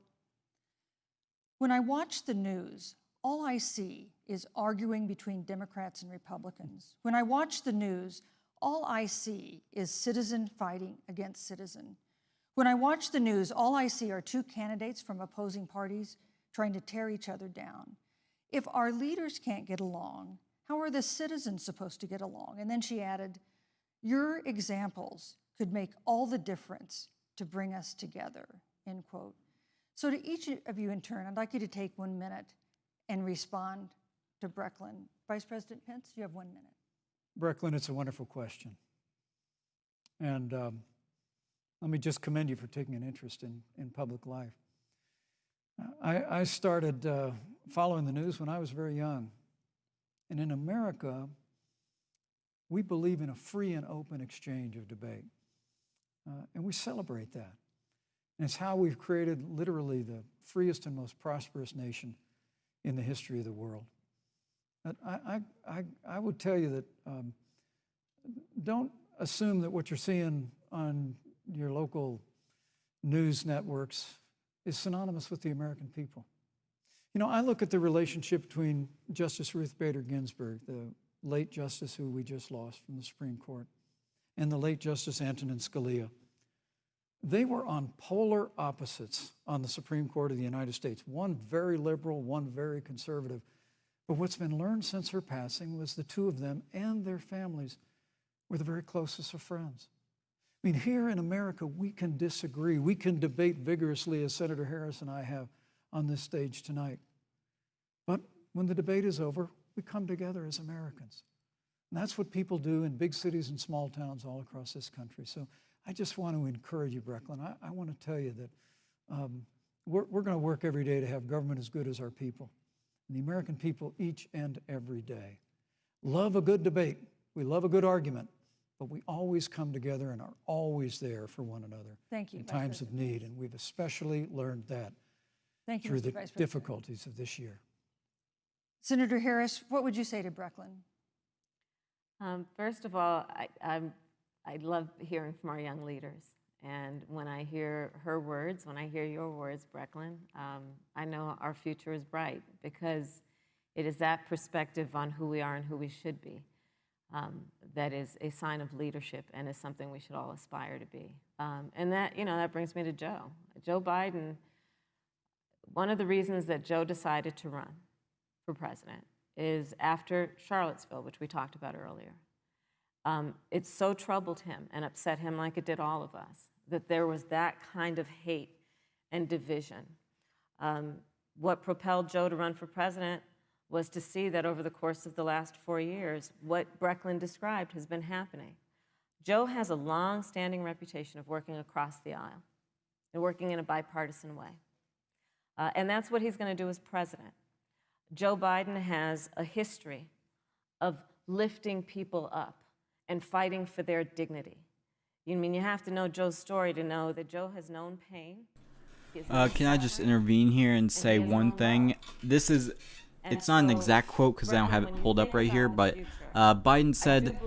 Speaker 3: "When I watch the news, all I see is arguing between Democrats and Republicans. When I watch the news, all I see is citizen fighting against citizen. When I watch the news, all I see are 2 candidates from opposing parties trying to tear each other down. If our leaders can't get along, how are the citizens supposed to get along?" And then she added, "Your examples could make all the difference to bring us together," end quote. So to each of you in turn, I'd like you to take 1 minute and respond to Brecklin. Vice President Pence, you have 1 minute.
Speaker 2: Brecklin, it's a wonderful question. And let me just commend you for taking an interest in public life. I started following the news when I was very young. And in America, we believe in a free and open exchange of debate. And we celebrate that. And it's how we've created literally the freest and most prosperous nation in the history of the world. But I would tell you that don't assume that what you're seeing on your local news networks is synonymous with the American people. You know, I look at the relationship between Justice Ruth Bader Ginsburg, the late justice who we just lost from the Supreme Court, and the late Justice Antonin Scalia. They were on polar opposites on the Supreme Court of the United States, one very liberal, one very conservative. But what's been learned since her passing was the 2 of them and their families were the very closest of friends. I mean, here in America, we can disagree. We can debate vigorously, as Senator Harris and I have on this stage tonight. But when the debate is over, we come together as Americans. And that's what people do in big cities and small towns all across this country. So I just want to encourage you, Brecklin. I want to tell you that we're going to work every day to have government as good as our people. And the American people each and every day love a good debate. We love a good argument. But we always come together and are always there for one another.
Speaker 3: Thank you,
Speaker 2: in
Speaker 3: Vice
Speaker 2: times of
Speaker 3: President.
Speaker 2: need. And we've especially learned that
Speaker 3: Thank you,
Speaker 2: through
Speaker 3: Mr.
Speaker 2: the
Speaker 3: Vice President.
Speaker 2: difficulties of this year.
Speaker 3: Senator Harris, what would you say to Brecklin?
Speaker 4: First of all, I love hearing from our young leaders. And when I hear her words, when I hear your words, Brecklin, I know our future is bright, because it is that perspective on who we are and who we should be that is a sign of leadership and is something we should all aspire to be. And that, that brings me to Joe. Joe Biden, one of the reasons that Joe decided to run for president is after Charlottesville, which we talked about earlier. It so troubled him and upset him, like it did all of us, that there was that kind of hate and division. What propelled Joe to run for president was to see that over the course of the last 4 years, what Brecklin described has been happening. Joe has a long-standing reputation of working across the aisle and working in a bipartisan way. And that's what he's going to do as president. Joe Biden has a history of lifting people up and fighting for their dignity. You have to know Joe's story to know that Joe has known pain.
Speaker 1: Can I just intervene here and say one thing? It's not an exact quote because I don't have it pulled up right here, but Biden said,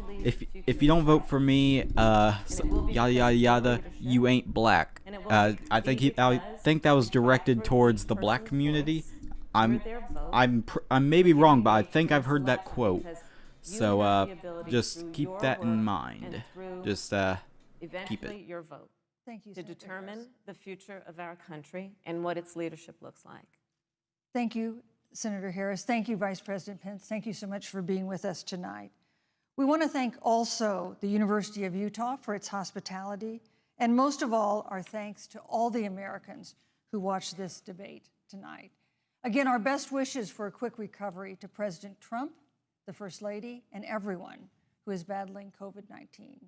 Speaker 1: if you don't vote for me, yada yada yada, you ain't black. I think that was directed towards the black community. I'm
Speaker 4: their vote.
Speaker 1: I'm maybe wrong, but I think I've heard that quote.
Speaker 4: Because you
Speaker 1: So
Speaker 4: have the ability
Speaker 1: just
Speaker 4: through
Speaker 1: keep
Speaker 4: your
Speaker 1: that
Speaker 4: work
Speaker 1: in mind.
Speaker 4: and through
Speaker 1: Just keep
Speaker 4: eventually
Speaker 1: it.
Speaker 4: your vote
Speaker 3: Thank you,
Speaker 4: to
Speaker 3: Senator
Speaker 4: determine
Speaker 3: Harris.
Speaker 4: the future of our country and what its leadership looks like.
Speaker 3: Thank you, Senator Harris. Thank you, Vice President Pence. Thank you so much for being with us tonight. We want to thank also the University of Utah for its hospitality, and most of all, our thanks to all the Americans who watched this debate tonight. Again, our best wishes for a quick recovery to President Trump, the First Lady, and everyone who is battling COVID-19.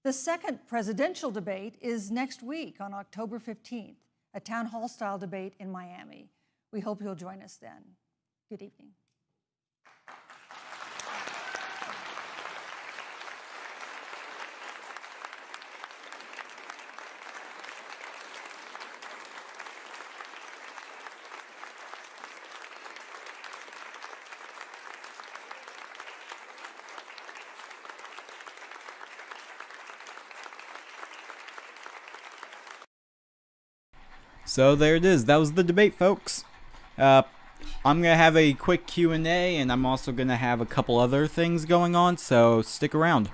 Speaker 3: The second presidential debate is next week on October 15th, a town hall style debate in Miami. We hope you'll join us then. Good evening.
Speaker 1: So there it is. That was the debate, folks. I'm gonna have a quick Q&A, and I'm also gonna have a couple other things going on. So stick around.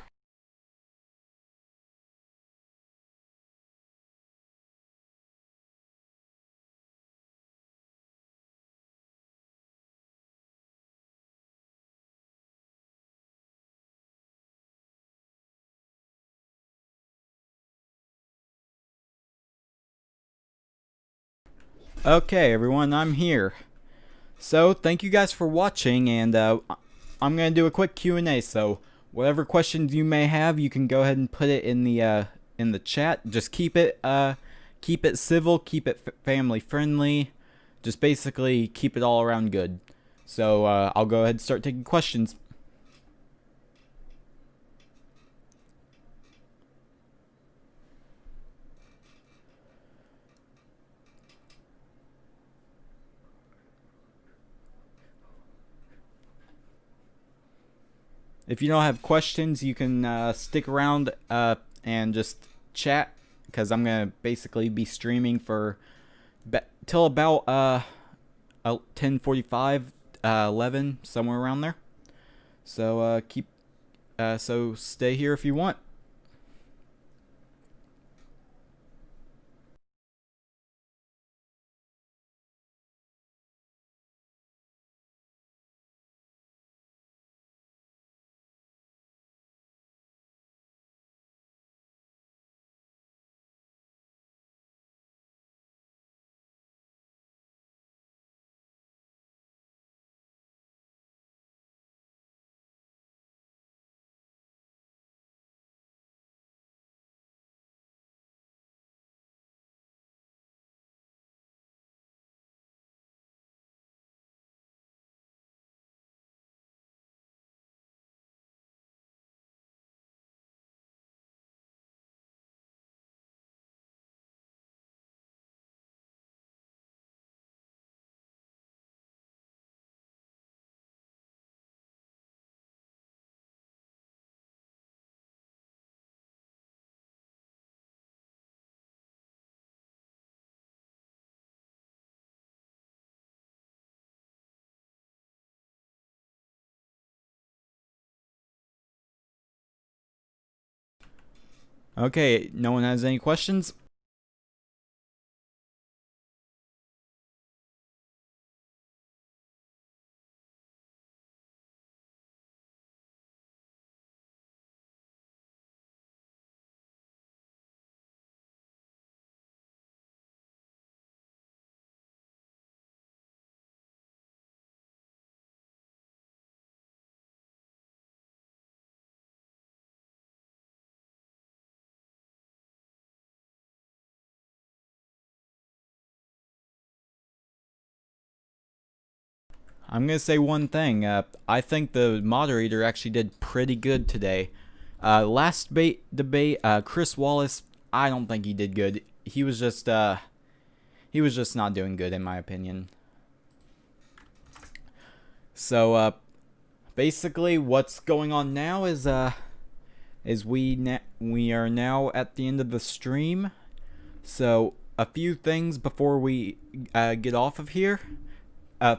Speaker 1: Okay, everyone, I'm here. So thank you guys for watching, and I'm gonna do a quick Q&A. So whatever questions you may have, you can go ahead and put it in the chat. Just keep it civil, keep it family friendly. Just basically keep it all around good. So I'll go ahead and start taking questions. If you don't have questions, you can stick around and just chat, because I'm gonna basically be streaming for till about 10:45, 11, somewhere around there. So so stay here if you want. Okay, no one has any questions? I'm gonna say one thing. I think the moderator actually did pretty good today. Last debate, Chris Wallace, I don't think he did good. He was just not doing good in my opinion. So basically, what's going on now is we are now at the end of the stream. So a few things before we get off of here.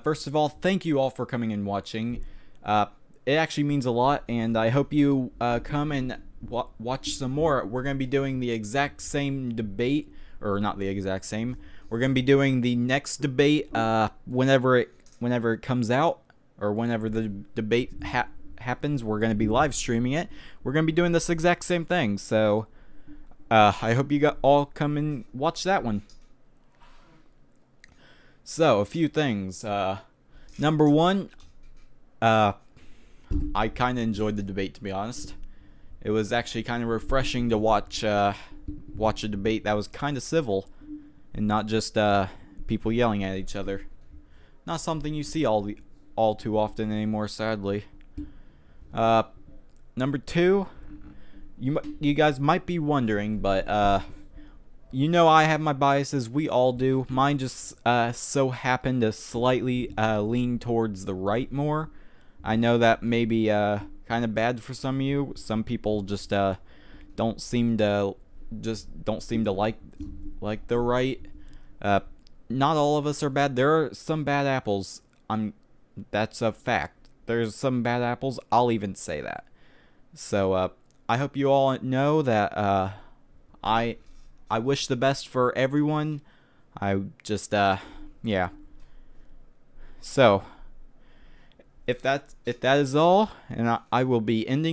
Speaker 1: first of all, thank you all for coming and watching. It actually means a lot, and I hope you come and watch some more. We're going to be doing the exact same debate, or not the exact same. We're going to be doing the next debate whenever it comes out, or whenever the debate happens. We're going to be live streaming it. We're going to be doing this exact same thing. So I hope you all come and watch that one. So, a few things. Number one, I kind of enjoyed the debate, to be honest. It was actually kind of refreshing to watch a debate that was kind of civil and not just people yelling at each other. Not something you see all too often anymore, sadly. Number two, you guys might be wondering, but you know I have my biases. We all do. Mine just so happen to slightly lean towards the right more. I know that may be kind of bad for some of you. Some people just don't seem to like the right. Not all of us are bad. There are some bad apples. That's a fact. There's some bad apples. I'll even say that. So I hope you all know that I wish the best for everyone. I just yeah. So if that is all, and I will be ending